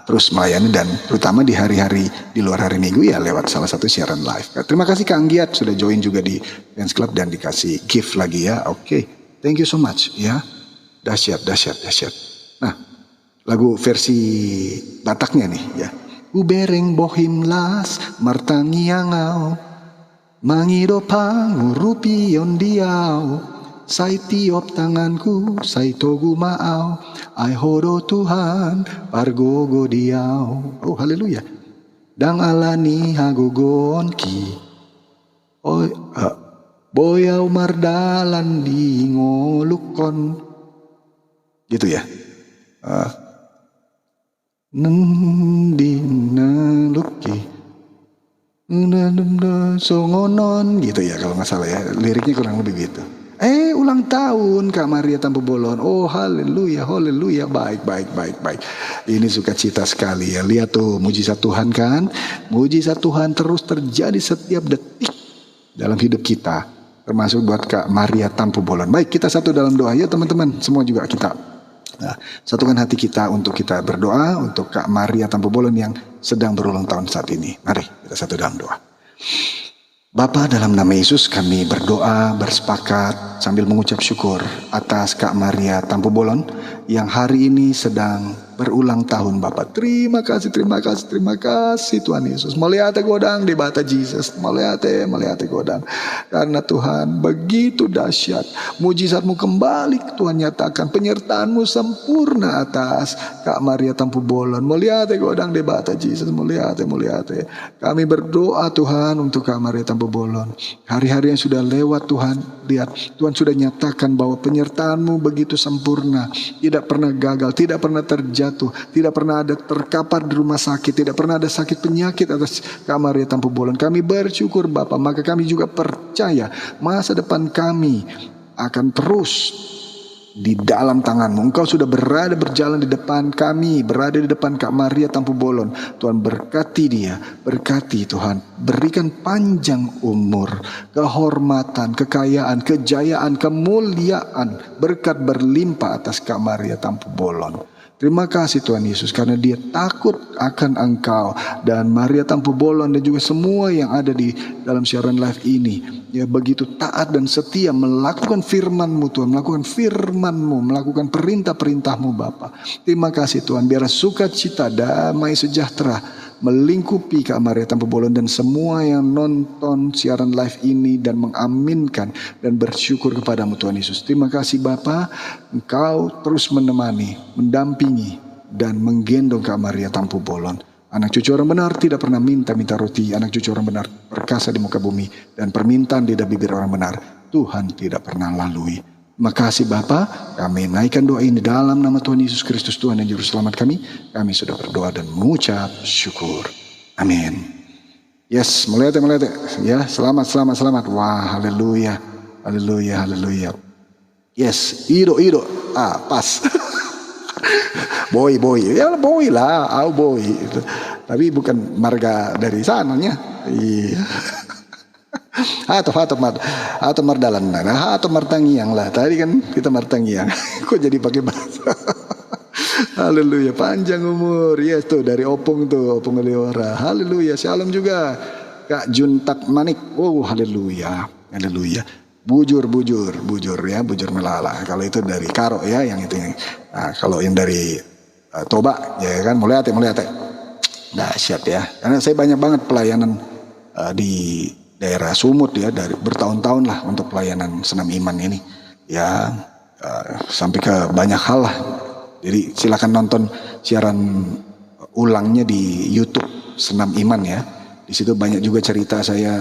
terus melayani dan terutama di hari-hari di luar hari Minggu ya lewat salah satu siaran live. Terima kasih Kak Anggiat sudah join juga di Dance Club dan dikasih gift lagi ya. Oke, thank you so much ya. Dahsyat. Nah, lagu versi Bataknya nih ya. Ubereng bohim las martangiangau mangido pangurupion diau. Sai tiop tanganku, sai togu maau, ai hodo Tuhan, pargogo diau. Oh haleluya. Dang alani hagogon ki. Oh, boyau mardalan di ngolukon. Gitu ya. Nendi naluki. Songonon gitu ya kalau nggak salah ya. Liriknya kurang lebih gitu. Ulang tahun Kak Maria Tampubolon. Oh haleluya. Baik. Ini sukacita sekali ya. Lihat tuh mujizat Tuhan kan. Mujizat Tuhan terus terjadi setiap detik dalam hidup kita. Termasuk buat Kak Maria Tampubolon. Baik, kita satu dalam doa ya teman-teman. Semua juga kita satukan hati kita untuk kita berdoa untuk Kak Maria Tampubolon yang sedang berulang tahun saat ini. Mari kita satu dalam doa. Bapa, dalam nama Yesus kami berdoa bersepakat sambil mengucap syukur atas Kak Maria Tampubolon yang hari ini sedang berulang tahun Bapa. Terima kasih Tuhan Yesus. Melihat godang di bata Jesus. Melihat godang. Karena Tuhan begitu dahsyat. Mujizatmu kembali Tuhan nyatakan. Penyertaanmu sempurna atas Kak Maria Tampubolon. Melihat godang di bata Jesus. Melihat. Kami berdoa Tuhan untuk Kak Maria Tampubolon. Hari-hari yang sudah lewat Tuhan. Lihat Tuhan sudah nyatakan bahwa penyertaanmu begitu sempurna. Tidak pernah gagal. Tidak pernah terjatuh. Tidak pernah ada terkapar di rumah sakit. Tidak pernah ada sakit penyakit atas Kak Maria Tampubolon. Kami bersyukur Bapak. Maka kami juga percaya masa depan kami akan terus di dalam tangan-Mu. Engkau sudah berjalan di depan kami, berada di depan Kak Maria Tampubolon. Tuhan berkati dia, berkati Tuhan. Berikan panjang umur, kehormatan, kekayaan, kejayaan, kemuliaan, berkat berlimpah atas Kak Maria Tampubolon. Terima kasih Tuhan Yesus karena dia takut akan Engkau dan Maria Tampubolon dan juga semua yang ada di dalam siaran live ini. Ya begitu taat dan setia melakukan firman-Mu Tuhan, melakukan firman-Mu, melakukan perintah-perintah-Mu Bapa. Terima kasih Tuhan, biar sukacita, damai sejahtera melingkupi Kak Maria Tampubolon dan semua yang nonton siaran live ini dan mengaminkan dan bersyukur kepadamu Tuhan Yesus. Terima kasih Bapa, Engkau terus menemani, mendampingi dan menggendong Kak Maria Tampubolon. Anak cucu orang benar tidak pernah minta roti. Anak cucu orang benar perkasa di muka bumi dan permintaan di bibir orang benar Tuhan tidak pernah lalui. Terima kasih Bapa, kami naikkan doa ini dalam nama Tuhan Yesus Kristus Tuhan dan Juru Selamat kami. Kami sudah berdoa dan mengucap syukur. Amin. Yes, melihat ya, selamat. Wah, haleluya. Yes, Ido. Pas. boy. Ya boy lah, boy. Tapi bukan marga dari sananya. Iya. Atau mardalan atau martangiang lah. Tadi kan kita martangiang. Kok jadi pakai bahasa? Haleluya, panjang umur. Yes tuh dari Opung Leora. Haleluya, shalom juga Kak Juntak Manik. Oh haleluya. Bujur ya, bujur melala. Kalau itu dari Karo ya yang itu. Nah, kalau yang dari Toba ya kan melihat. Dahsyat ya. Karena saya banyak banget pelayanan di daerah Sumut ya dari bertahun-tahun lah untuk pelayanan senam iman ini ya sampai ke banyak hal lah. Jadi silakan nonton siaran ulangnya di YouTube Senam Iman ya. Di situ banyak juga cerita saya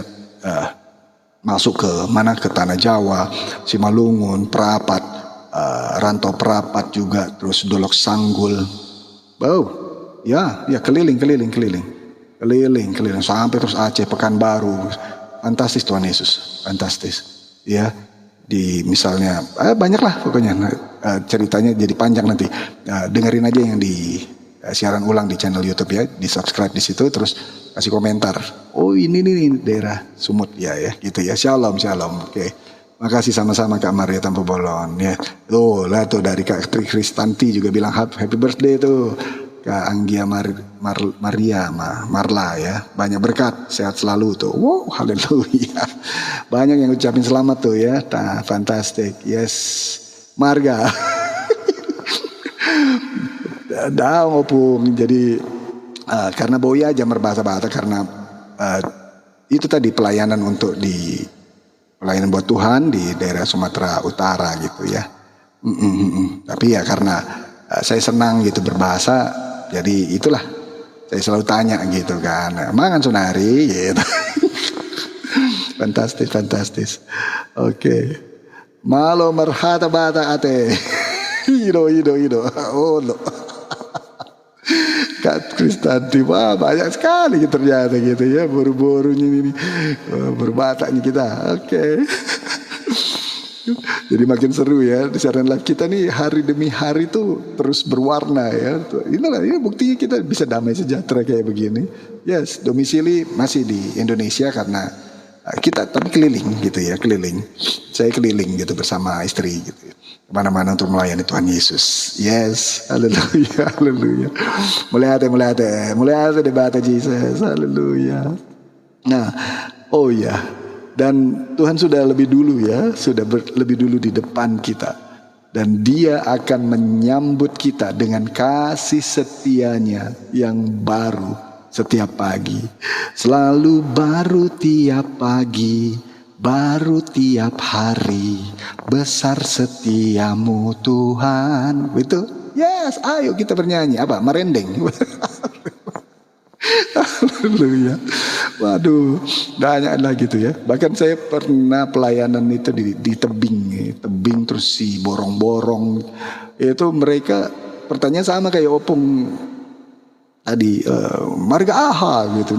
masuk ke mana, ke Tanah Jawa, Simalungun, Prapat, Rantau Prapat juga, terus Dolok Sanggul. Ya keliling sampai terus Aceh, Pekanbaru. Fantastis Tuhan Yesus, fantastis. Ya, di misalnya banyak lah pokoknya. Ceritanya jadi panjang nanti. Dengerin aja yang di siaran ulang di channel YouTube ya, di subscribe di situ, terus kasih komentar. Oh ini nih daerah Sumut ya gitu ya. Shalom. Oke. Makasih sama-sama Kak Maria Tanpa Bolon ya. Tuh lah tuh dari Kak Tri Kristanti juga bilang happy birthday tuh. Kak Anggia Marla ya. Banyak berkat, sehat selalu tuh. Wow, haleluya. Banyak yang ucapin selamat tuh ya. Nah, fantastic. Yes. Marga. Daung opung. Jadi karena Boya aja berbahasa-bahasa karena itu tadi pelayanan pelayanan buat Tuhan di daerah Sumatera Utara gitu ya. Tapi ya karena saya senang gitu berbahasa, jadi itulah saya selalu tanya gitu kan. Mangan sunari gitu. Fantastis. Oke. Malo merhata bata ate. Hido. Oh lo. Kak Kristanti, wah banyak sekali ternyata gitu ya, buru-burunya ini, berbataknya kita. Oke. Jadi makin seru ya di siaran live kita nih, hari demi hari tuh terus berwarna ya. Inilah ini buktinya kita bisa damai sejahtera kayak begini. Yes, domisili masih di Indonesia karena kita tapi keliling gitu ya, saya keliling gitu bersama istri gitu ya, kemana-mana untuk melayani Tuhan Yesus. Yes, haleluya. Mulai debat Jesus, haleluya. Nah, oh ya, dan Tuhan sudah lebih dulu ya, lebih dulu di depan kita, dan Dia akan menyambut kita dengan kasih setianya yang baru setiap pagi, selalu baru tiap pagi, baru tiap hari, besar setiamu Tuhan. Betul? Yes, ayo kita bernyanyi. Apa? Merendeng. Haleluya. Waduh, banyaklah gitu ya. Bahkan saya pernah pelayanan itu di tebing terus si borong-borong. Itu mereka pertanyaan sama kayak Opung tadi, marga aha gitu.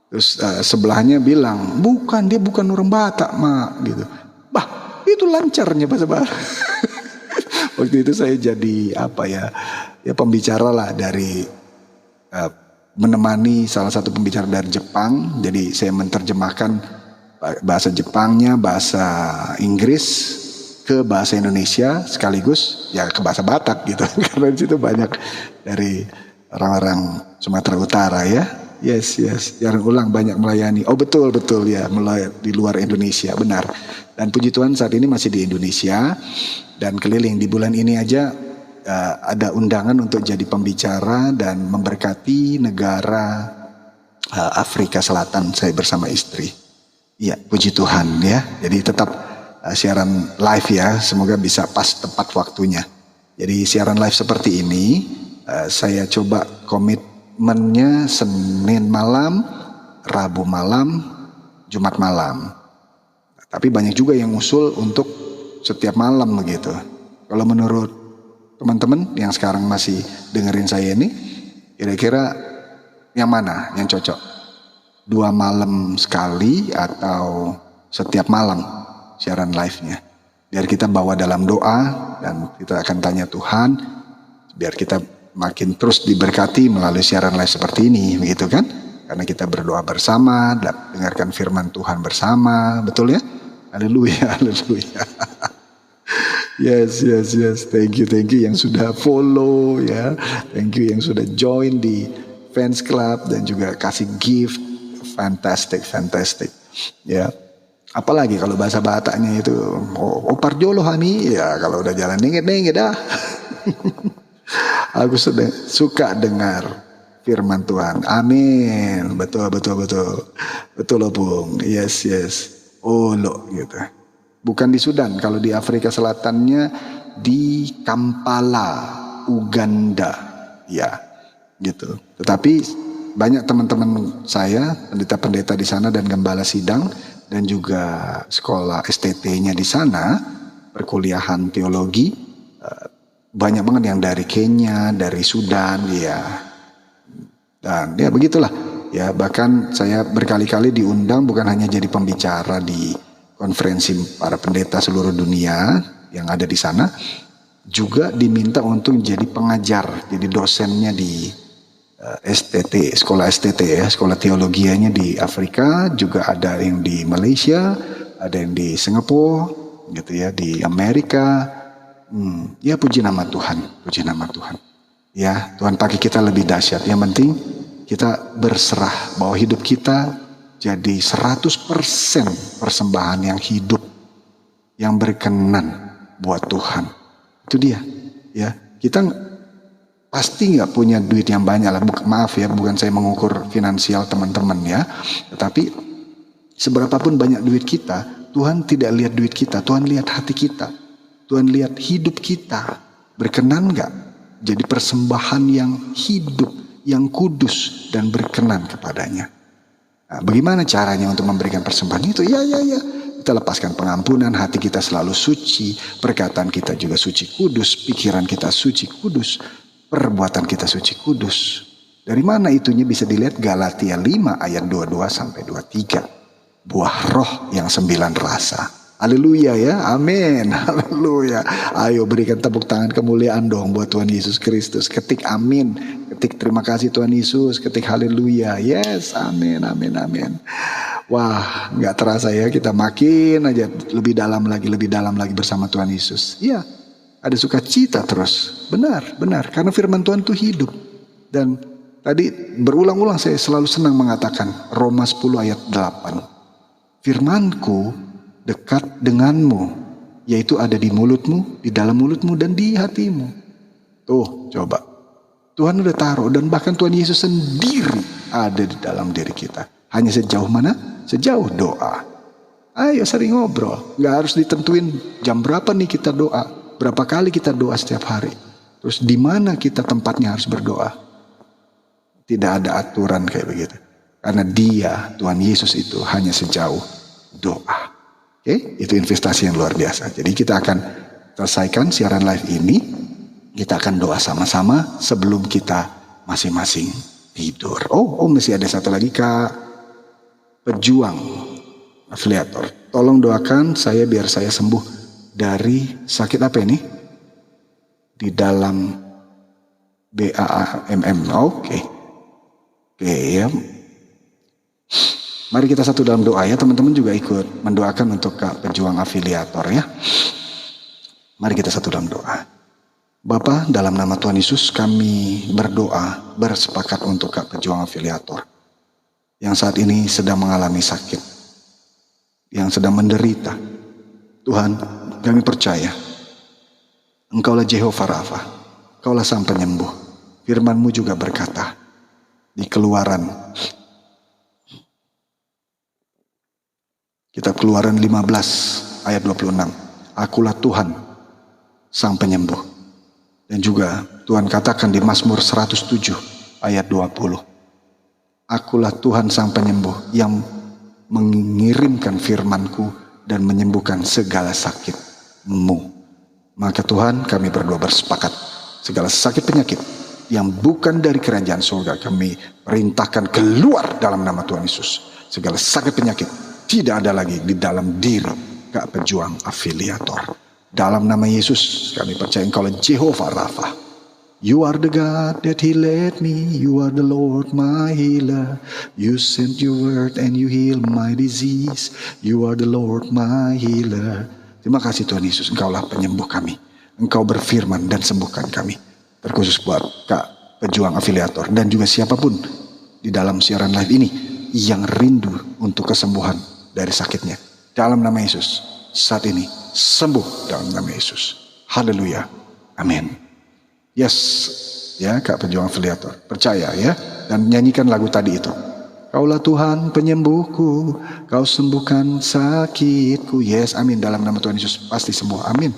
Terus sebelahnya bilang, dia bukan orang Batak mak gitu. Bah, itu lancarnya bahasa Batak. Waktu itu saya jadi pembicara lah dari menemani salah satu pembicara dari Jepang. Jadi saya menerjemahkan bahasa Jepangnya, bahasa Inggris ke bahasa Indonesia sekaligus ya ke bahasa Batak gitu. Karena di situ banyak dari orang-orang Sumatera Utara ya. Yes. Jarang ulang banyak melayani. Oh betul ya, melayani di luar Indonesia, benar. Dan puji Tuhan saat ini masih di Indonesia dan keliling. Di bulan ini aja ada undangan untuk jadi pembicara dan memberkati negara Afrika Selatan, saya bersama istri. Iya, puji Tuhan ya. Jadi tetap siaran live ya, semoga bisa pas tepat waktunya. Jadi siaran live seperti ini saya coba komitmennya Senin malam, Rabu malam, Jumat malam. Tapi banyak juga yang usul untuk setiap malam begitu. Kalau menurut teman-teman yang sekarang masih dengerin saya ini, kira-kira yang mana yang cocok? 2 malam sekali atau setiap malam siaran live-nya? Biar kita bawa dalam doa dan kita akan tanya Tuhan, biar kita makin terus diberkati melalui siaran live seperti ini, begitu kan? Karena kita berdoa bersama, dengarkan firman Tuhan bersama, betul ya? Haleluya. Yes. Thank you yang sudah follow ya. Thank you yang sudah join di fans club dan juga kasih gift. Fantastic. Ya. Apalagi kalau bahasa Bataknya itu Parjolo hani ya, kalau udah jalan dengit dah. Aku suka dengar firman Tuhan. Amin. Betul. Betul loh Bung. Yes. Oh lo gitu. Bukan di Sudan, kalau di Afrika Selatannya di Kampala, Uganda. Ya, gitu. Tetapi banyak teman-teman saya, pendeta-pendeta di sana dan gembala sidang, dan juga sekolah STT-nya di sana, perkuliahan teologi, banyak banget yang dari Kenya, dari Sudan, ya. Dan ya begitulah. Ya, bahkan saya berkali-kali diundang bukan hanya jadi pembicara di konferensi para pendeta seluruh dunia yang ada di sana, juga diminta untuk jadi pengajar, jadi dosennya di STT, sekolah STT ya, sekolah teologianya di Afrika, juga ada yang di Malaysia, ada yang di Singapura, gitu ya, di Amerika. Ya puji nama Tuhan, puji nama Tuhan. Ya, Tuhan pakai kita lebih dahsyat. Yang penting kita berserah bahwa hidup kita jadi 100% persembahan yang hidup, yang berkenan buat Tuhan. Itu dia, ya. Kita pasti nggak punya duit yang banyak lah. Maaf ya, bukan saya mengukur finansial teman-teman ya. Tetapi seberapapun banyak duit kita, Tuhan tidak lihat duit kita, Tuhan lihat hati kita. Tuhan lihat hidup kita. Berkenan nggak? Jadi persembahan yang hidup, yang kudus dan berkenan kepadanya. Nah, bagaimana caranya untuk memberikan persembahan itu? Ya. Kita lepaskan pengampunan, hati kita selalu suci, perkataan kita juga suci kudus, pikiran kita suci kudus, perbuatan kita suci kudus. Dari mana itunya bisa dilihat? Galatia 5 ayat 22 sampai 23. Buah roh yang 9 rasa. Haleluya ya, amin, haleluya. Ayo berikan tepuk tangan kemuliaan dong buat Tuhan Yesus Kristus. Ketik amin, ketik terima kasih Tuhan Yesus, ketik haleluya. Yes, amin. Wah, gak terasa ya, kita makin aja lebih dalam lagi bersama Tuhan Yesus. Iya, ada sukacita terus. Benar, karena firman Tuhan itu hidup. Dan tadi berulang-ulang saya selalu senang mengatakan Roma 10 ayat 8. Firmanku dekat denganmu, yaitu ada di mulutmu, di dalam mulutmu dan di hatimu. Tuh, coba. Tuhan udah taruh, dan bahkan Tuhan Yesus sendiri ada di dalam diri kita. Hanya sejauh mana? Sejauh doa. Ayo sering ngobrol. Gak harus ditentuin jam berapa nih kita doa. Berapa kali kita doa setiap hari. Terus di mana kita tempatnya harus berdoa. Tidak ada aturan kayak begitu. Karena dia, Tuhan Yesus itu hanya sejauh doa. Oke, itu investasi yang luar biasa. Jadi kita akan selesaikan siaran live ini. Kita akan doa sama-sama sebelum kita masing-masing tidur. Oh, masih ada satu lagi, Kak. Pejuang afiliator. Tolong doakan saya biar saya sembuh dari sakit apa ini? Di dalam BAMM. Oke, ya. Mari kita satu dalam doa ya, teman-teman juga ikut mendoakan untuk Kak Pejuang Afiliator ya. Mari kita satu dalam doa. Bapa, dalam nama Tuhan Yesus kami berdoa, bersepakat untuk Kak Pejuang Afiliator yang saat ini sedang mengalami sakit, yang sedang menderita. Tuhan, kami percaya Engkaulah Jehovah Rafa, Engkaulah Sang Penyembuh. Firman-Mu juga berkata di Keluaran, Kitab Keluaran 15 ayat 26. Akulah Tuhan Sang Penyembuh. Dan juga Tuhan katakan di Mazmur 107 ayat 20. Akulah Tuhan Sang Penyembuh yang mengirimkan firman-Ku dan menyembuhkan segala sakit-mu. Maka Tuhan, kami berdua bersepakat segala sakit penyakit yang bukan dari kerajaan surga kami perintahkan keluar dalam nama Tuhan Yesus. Segala sakit penyakit tidak ada lagi di dalam diri Kak Pejuang Afiliator. Dalam nama Yesus kami percaya Engkau Jehovah Rafa. You are the God that healed me. You are the Lord my healer. You sent your word and you heal my disease. You are the Lord my healer. Terima kasih Tuhan Yesus, Engkaulah penyembuh kami. Engkau berfirman dan sembuhkan kami. Terkhusus buat Kak Pejuang Afiliator dan juga siapapun di dalam siaran live ini yang rindu untuk kesembuhan dari sakitnya. Dalam nama Yesus, saat ini sembuh dalam nama Yesus. Haleluya. Amin. Yes, ya Kak Pejuang Afiliator. Percaya ya. Dan nyanyikan lagu tadi itu. Kaulah Tuhan penyembuhku, Kau sembuhkan sakitku. Yes, amin. Dalam nama Tuhan Yesus pasti sembuh. Amin.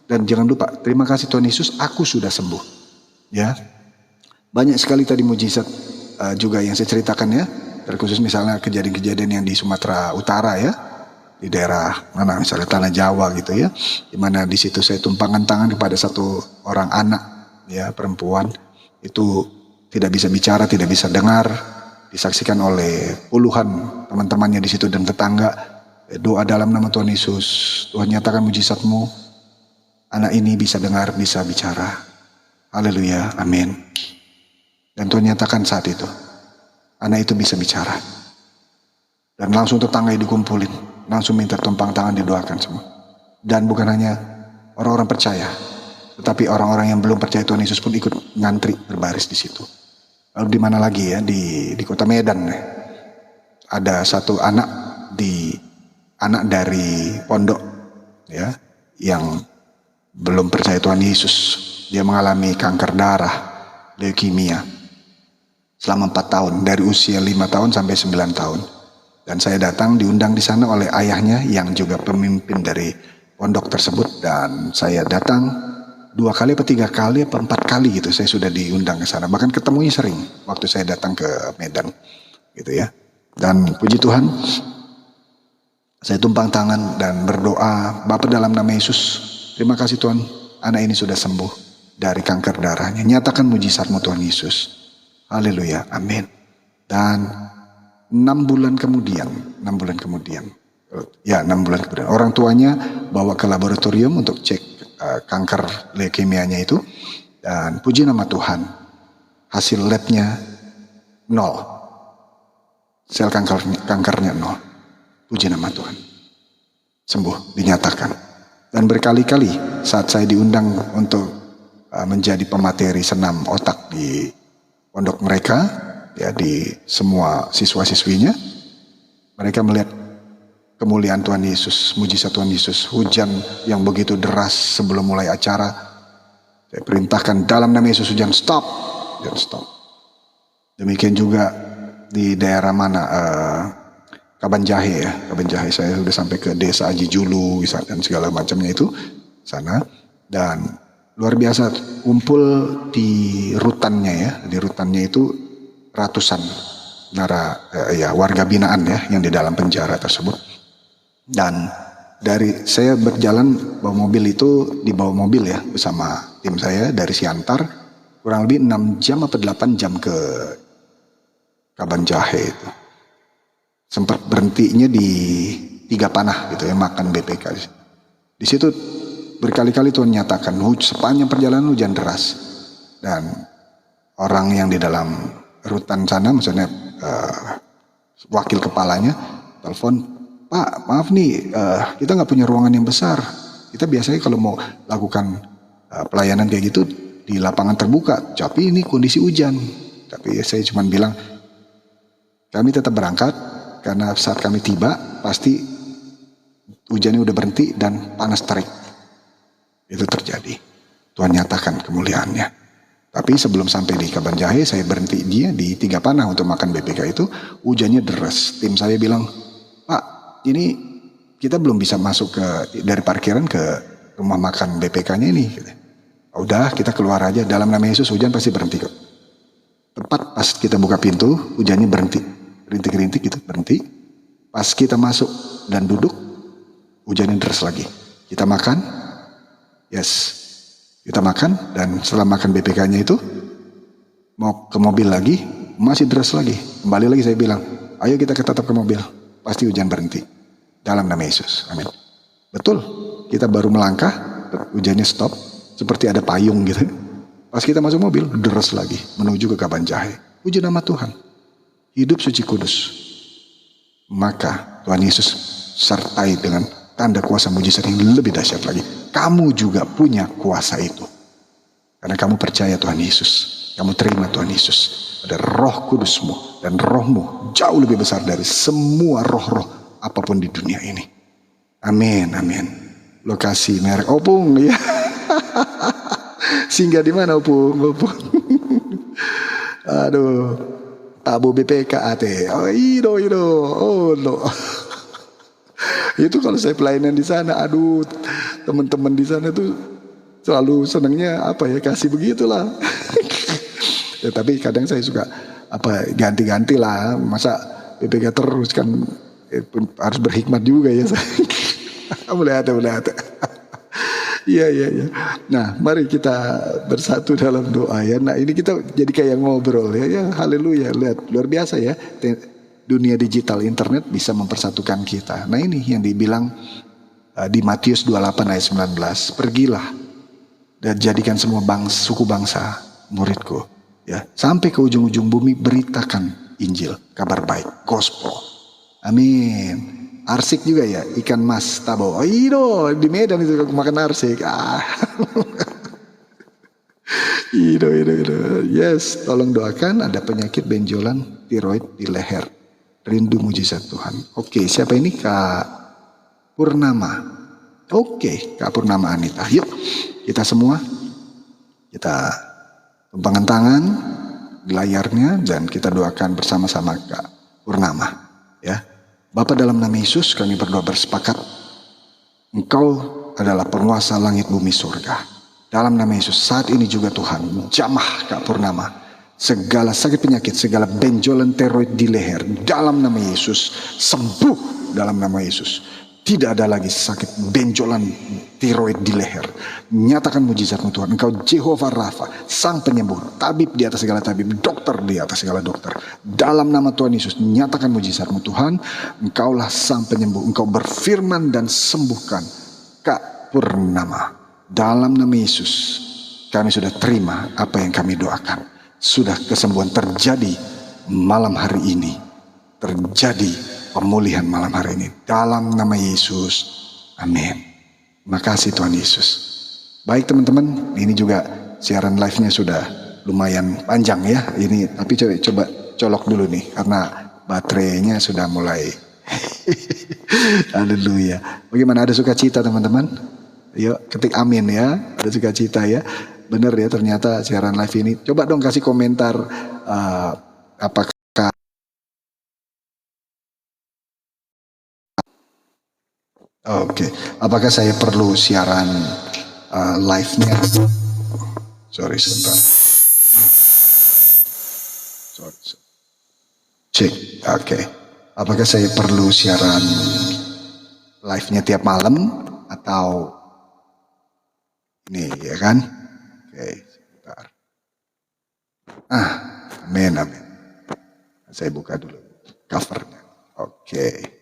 Dan jangan lupa, terima kasih Tuhan Yesus, aku sudah sembuh. Ya. Banyak sekali tadi mujizat juga yang saya ceritakan ya, terkhusus misalnya kejadian-kejadian yang di Sumatera Utara ya, di daerah mana misalnya Tanah Jawa gitu ya, dimana di situ saya tumpangkan tangan kepada satu orang anak ya perempuan, itu tidak bisa bicara, tidak bisa dengar, disaksikan oleh puluhan teman-temannya di situ dan tetangga. Doa dalam nama Tuhan Yesus, Tuhan nyatakan mujizat-Mu, anak ini bisa dengar, bisa bicara. Haleluya, amin. Dan Tuhan nyatakan saat itu, anak itu bisa bicara. Dan langsung tetangga dikumpulin, langsung minta tumpang tangan didoakan semua. Dan bukan hanya orang-orang percaya, tetapi orang-orang yang belum percaya Tuhan Yesus pun ikut ngantri berbaris di situ. Lalu di mana lagi ya, di kota Medan ada satu anak dari pondok ya yang belum percaya Tuhan Yesus. Dia mengalami kanker darah, leukemia selama 4 tahun, dari usia 5 tahun sampai 9 tahun. Dan saya datang diundang di sana oleh ayahnya yang juga pemimpin dari pondok tersebut, dan saya datang 2 kali atau 3 kali atau 4 kali gitu saya sudah diundang ke sana. Bahkan ketemunya sering waktu saya datang ke Medan gitu ya. Dan puji Tuhan, saya tumpang tangan dan berdoa, Bapa dalam nama Yesus, terima kasih Tuhan, anak ini sudah sembuh dari kanker darahnya. Nyatakan mujizat-Mu Tuhan Yesus. Haleluya, amin. Dan 6 bulan kemudian, orang tuanya bawa ke laboratorium untuk cek kanker leukemianya itu, dan puji nama Tuhan, hasil labnya 0, sel kankernya 0. Puji nama Tuhan, sembuh, dinyatakan. Dan berkali-kali saat saya diundang untuk menjadi pemateri senam otak di pondok mereka, ya di semua siswa-siswinya, mereka melihat kemuliaan Tuhan Yesus, mujizat Tuhan Yesus. Hujan yang begitu deras sebelum mulai acara, saya perintahkan dalam nama Yesus, hujan stop, dan stop. Demikian juga di daerah mana, Kabanjahe ya, Kabanjahe, saya sudah sampai ke desa Aji Julu dan segala macamnya itu sana, dan luar biasa kumpul di rutannya ya, di rutannya itu ratusan warga binaan ya yang di dalam penjara tersebut. Dan dari saya berjalan bawa mobil itu, dibawa mobil ya bersama tim saya dari Siantar, kurang lebih 6 jam atau 8 jam ke Kabanjahe itu. Sempat berhentinya di 3 Panah gitu ya, makan BPK. Di situ berkali-kali Tuhan nyatakan, sepanjang perjalanan hujan deras, dan orang yang di dalam rutan sana, maksudnya wakil kepalanya telepon, Pak maaf nih, kita nggak punya ruangan yang besar, kita biasanya kalau mau lakukan pelayanan kayak gitu di lapangan terbuka, tapi ini kondisi hujan. Tapi saya cuma bilang, kami tetap berangkat, karena saat kami tiba pasti hujannya udah berhenti dan panas terik. Itu terjadi. Tuhan nyatakan kemuliaannya. Tapi sebelum sampai di Kabanjahe, saya berhenti dia di 3 Panah untuk makan BPK itu. Hujannya deras. Tim saya bilang, Pak, ini kita belum bisa masuk dari parkiran ke rumah makan BPK-nya ini. Udah, kita keluar aja. Dalam nama Yesus hujan pasti berhenti kok. Tepat pas kita buka pintu, hujannya berhenti. Rintik-rintik gitu, berhenti. Pas kita masuk dan duduk, hujannya deras lagi. Kita makan. Yes, kita makan, dan setelah makan BPK-nya itu mau ke mobil lagi, masih deras lagi. Kembali lagi saya bilang, ayo kita tetap ke mobil, pasti hujan berhenti. Dalam nama Yesus, amin. Betul, kita baru melangkah, hujannya stop, seperti ada payung gitu. Pas kita masuk mobil, deras lagi, menuju ke Kabanjahe. Puji nama Tuhan, hidup suci kudus. Maka Tuhan Yesus sertai dengan tanda kuasa mujizat yang lebih dahsyat lagi. Kamu juga punya kuasa itu. Karena kamu percaya Tuhan Yesus. Kamu terima Tuhan Yesus. Ada roh kudusmu. Dan rohmu jauh lebih besar dari semua roh-roh apapun di dunia ini. Amin, amin. Lokasi merek Opung ya. Singgah di mana Opung? Aduh. Tabu BPK ate. Oh ido. Oh no. Itu kalau saya pelayanan di sana, aduh, teman-teman di sana tuh selalu senangnya kasih begitulah. Ya, tapi kadang saya suka ganti-ganti lah. Masa PPK terus kan harus berhikmat juga ya. Boleh ada. Iya. Nah, mari kita bersatu dalam doa ya. Nah, ini kita jadi kayak ngobrol ya. Ya, haleluya. Lihat, luar biasa ya. Dunia digital internet bisa mempersatukan kita. Nah, ini yang dibilang di Matius 28 ayat 19. Pergilah dan jadikan semua suku bangsa muridku. Ya, sampai ke ujung-ujung bumi beritakan Injil, kabar baik, gospel. Amin. Arsik juga ya, ikan mas tabo. Oh iya, di Medan itu makan arsik. Ido. Yes, tolong doakan ada penyakit benjolan tiroid di leher. Rindu mujizat Tuhan. Oke, siapa ini? Kak Purnama. Oke, Kak Purnama Anita. Yuk, kita semua kita tumpangan tangan di layarnya dan kita doakan bersama-sama Kak Purnama. Ya. Bapa, dalam nama Yesus kami berdoa bersepakat. Engkau adalah penguasa langit bumi surga. Dalam nama Yesus saat ini juga Tuhan, jamah Kak Purnama segala sakit penyakit, segala benjolan tiroid di leher. Dalam nama Yesus sembuh dalam nama Yesus. Tidak ada lagi sakit benjolan tiroid di leher. Nyatakan mujizat-Mu Tuhan. Engkau Jehovah Rafa, sang penyembuh, tabib di atas segala tabib, dokter di atas segala dokter. Dalam nama Tuhan Yesus, nyatakan mujizat-Mu Tuhan. Engkaulah sang penyembuh. Engkau berfirman dan sembuhkan Kak Purnama. Dalam nama Yesus, kami sudah terima apa yang kami doakan. Sudah kesembuhan terjadi malam hari ini. Terjadi pemulihan malam hari ini. Dalam nama Yesus. Amin. Makasih Tuhan Yesus. Baik teman-teman, ini juga siaran live-nya sudah lumayan panjang ya. Ini tapi coba colok dulu nih karena baterainya sudah mulai. Haleluya. Bagaimana, ada sukacita teman-teman? Yuk ketik amin ya. Ada sukacita ya. Benar ya, ternyata siaran live ini. Coba dong kasih komentar apakah apakah saya perlu siaran live-nya? Sorry sebentar. Cek, oke. Apakah saya perlu siaran live-nya tiap malam atau ini ya kan? Oke, sebentar. Amin. Saya buka dulu covernya. Oke.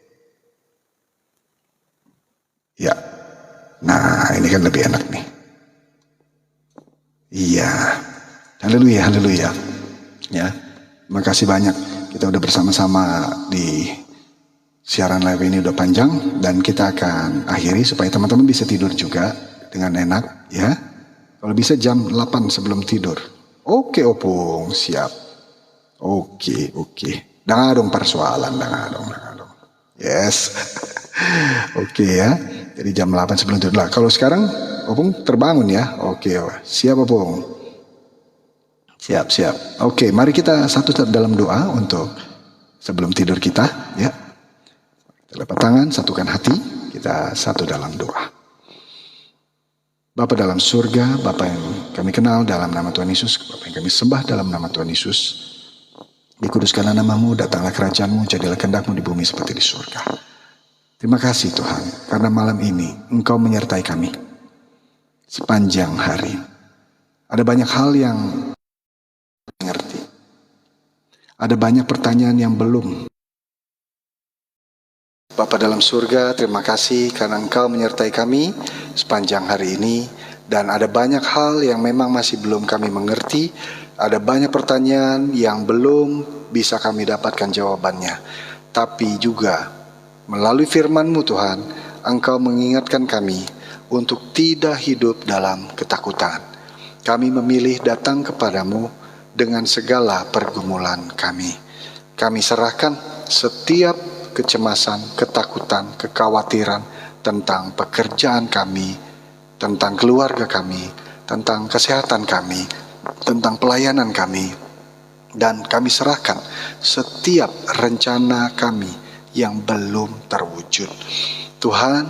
Ya, nah ini kan lebih enak nih. Iya, haleluya. Ya, terima kasih banyak. Kita udah bersama-sama di siaran live ini udah panjang dan kita akan akhiri supaya teman-teman bisa tidur juga dengan enak ya. Kalau bisa jam 8 sebelum tidur. Oke Opung, siap. Oke. Dengar dong persoalan, dengar dong. Yes. Oke ya. Jadi jam 8 sebelum tidur. Lah, kalau sekarang Opung terbangun ya. Oke, siap Opung. Siap. Oke, mari kita satu dalam doa untuk sebelum tidur kita ya. Telapak tangan, satukan hati, kita satu dalam doa. Bapa dalam surga, Bapa yang kami kenal dalam nama Tuhan Yesus, Bapa yang kami sembah dalam nama Tuhan Yesus. Dikuduskanlah namamu, datanglah kerajaanmu, jadilah kehendak-Mu di bumi seperti di surga. Terima kasih Tuhan, karena malam ini Engkau menyertai kami sepanjang hari. Ada banyak hal yang mengerti. Ada banyak pertanyaan yang belum. Bapa dalam surga, terima kasih karena Engkau menyertai kami sepanjang hari ini. Dan ada banyak hal yang memang masih belum kami mengerti. Ada banyak pertanyaan yang belum bisa kami dapatkan jawabannya. Tapi juga melalui firman-Mu Tuhan, Engkau mengingatkan kami untuk tidak hidup dalam ketakutan. Kami memilih datang kepadamu dengan segala pergumulan kami. Kami serahkan setiap kecemasan, ketakutan, kekhawatiran tentang pekerjaan kami, tentang keluarga kami, tentang kesehatan kami, tentang pelayanan kami. Dan kami serahkan setiap rencana kami yang belum terwujud. Tuhan,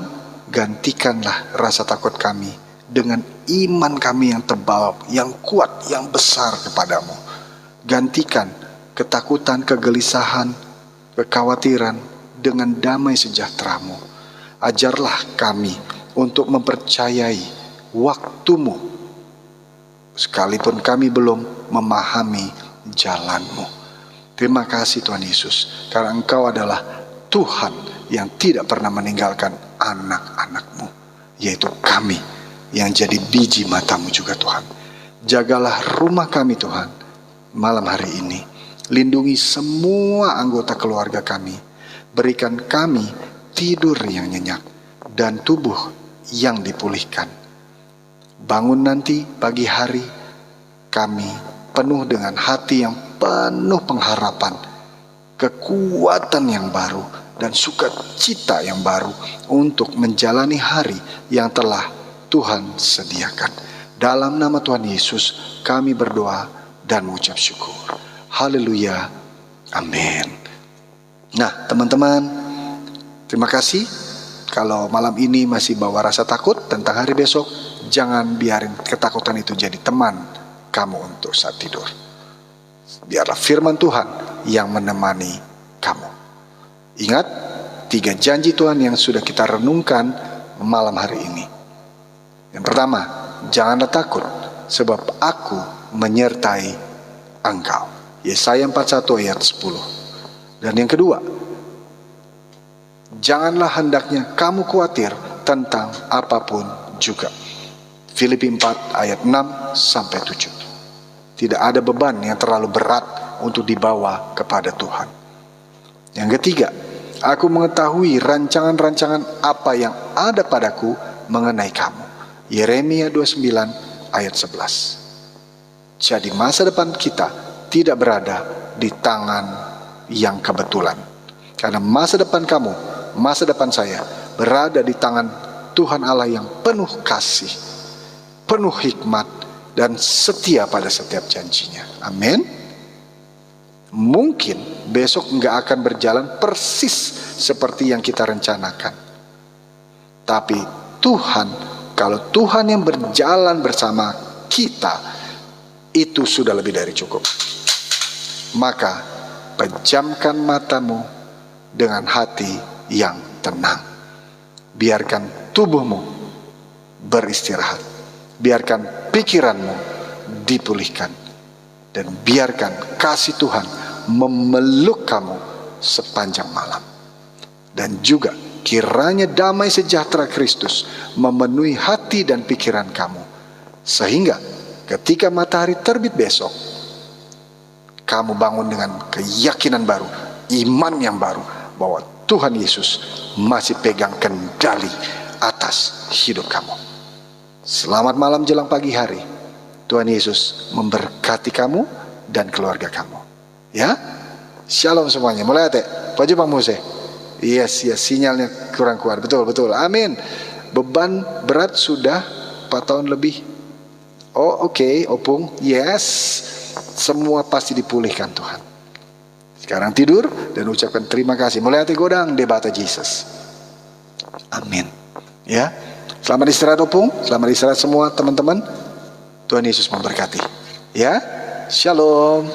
gantikanlah rasa takut kami dengan iman kami yang tebal, yang kuat, yang besar kepadamu. Gantikan ketakutan, kegelisahan, kekhawatiran dengan damai sejahtera-Mu. Ajarlah kami untuk mempercayai waktu-Mu, sekalipun kami belum memahami jalan-Mu. Terima kasih Tuhan Yesus, karena Engkau adalah Tuhan yang tidak pernah meninggalkan anak-anak-Mu, yaitu kami yang jadi biji mata-Mu juga Tuhan. Jagalah rumah kami Tuhan malam hari ini. Lindungi semua anggota keluarga kami. Berikan kami tidur yang nyenyak dan tubuh yang dipulihkan. Bangun nanti pagi hari kami penuh dengan hati yang penuh pengharapan, kekuatan yang baru, dan sukacita yang baru untuk menjalani hari yang telah Tuhan sediakan. Dalam nama Tuhan Yesus kami berdoa dan mengucap syukur. Haleluya. Amin. Nah teman-teman, terima kasih. Kalau malam ini masih bawa rasa takut tentang hari besok, jangan biarin ketakutan itu jadi teman kamu untuk saat tidur. Biarlah firman Tuhan yang menemani kamu. Ingat 3 janji Tuhan yang sudah kita renungkan malam hari ini. Yang pertama, janganlah takut, sebab aku menyertai engkau. Yesaya 41 ayat 10. Dan yang kedua, janganlah hendaknya kamu khawatir tentang apapun juga. Filipi 4 ayat 6 sampai 7. Tidak ada beban yang terlalu berat untuk dibawa kepada Tuhan. Yang ketiga, aku mengetahui rancangan-rancangan apa yang ada padaku mengenai kamu. Yeremia 29 ayat 11. Jadi masa depan kita tidak berada di tangan yang kebetulan. Karena masa depan kamu, masa depan saya berada di tangan Tuhan Allah yang penuh kasih, penuh hikmat, dan setia pada setiap janjinya. Amin. Mungkin besok nggak akan berjalan persis seperti yang kita rencanakan. Tapi Tuhan, kalau Tuhan yang berjalan bersama kita, itu sudah lebih dari cukup. Maka pejamkan matamu dengan hati yang tenang. Biarkan tubuhmu beristirahat. Biarkan pikiranmu dipulihkan. Dan biarkan kasih Tuhan memeluk kamu sepanjang malam. Dan juga kiranya damai sejahtera Kristus memenuhi hati dan pikiran kamu. Sehingga ketika matahari terbit besok, kamu bangun dengan keyakinan baru, iman yang baru, bahwa Tuhan Yesus masih pegang kendali atas hidup kamu. Selamat malam jelang pagi hari. Tuhan Yesus memberkati kamu dan keluarga kamu. Ya, shalom semuanya. Mulai ate, Pak Bang Mose. Yes, sinyalnya kurang kuat. Betul. Amin. Beban berat sudah 4 tahun lebih. Oh, oke, Opung. Yes, semua pasti dipulihkan Tuhan. Sekarang tidur dan ucapkan terima kasih. Mulai hati godang debata Jesus. Amin. Ya, selamat istirahat Opung. Selamat istirahat semua teman-teman. Tuhan Yesus memberkati. Ya, shalom.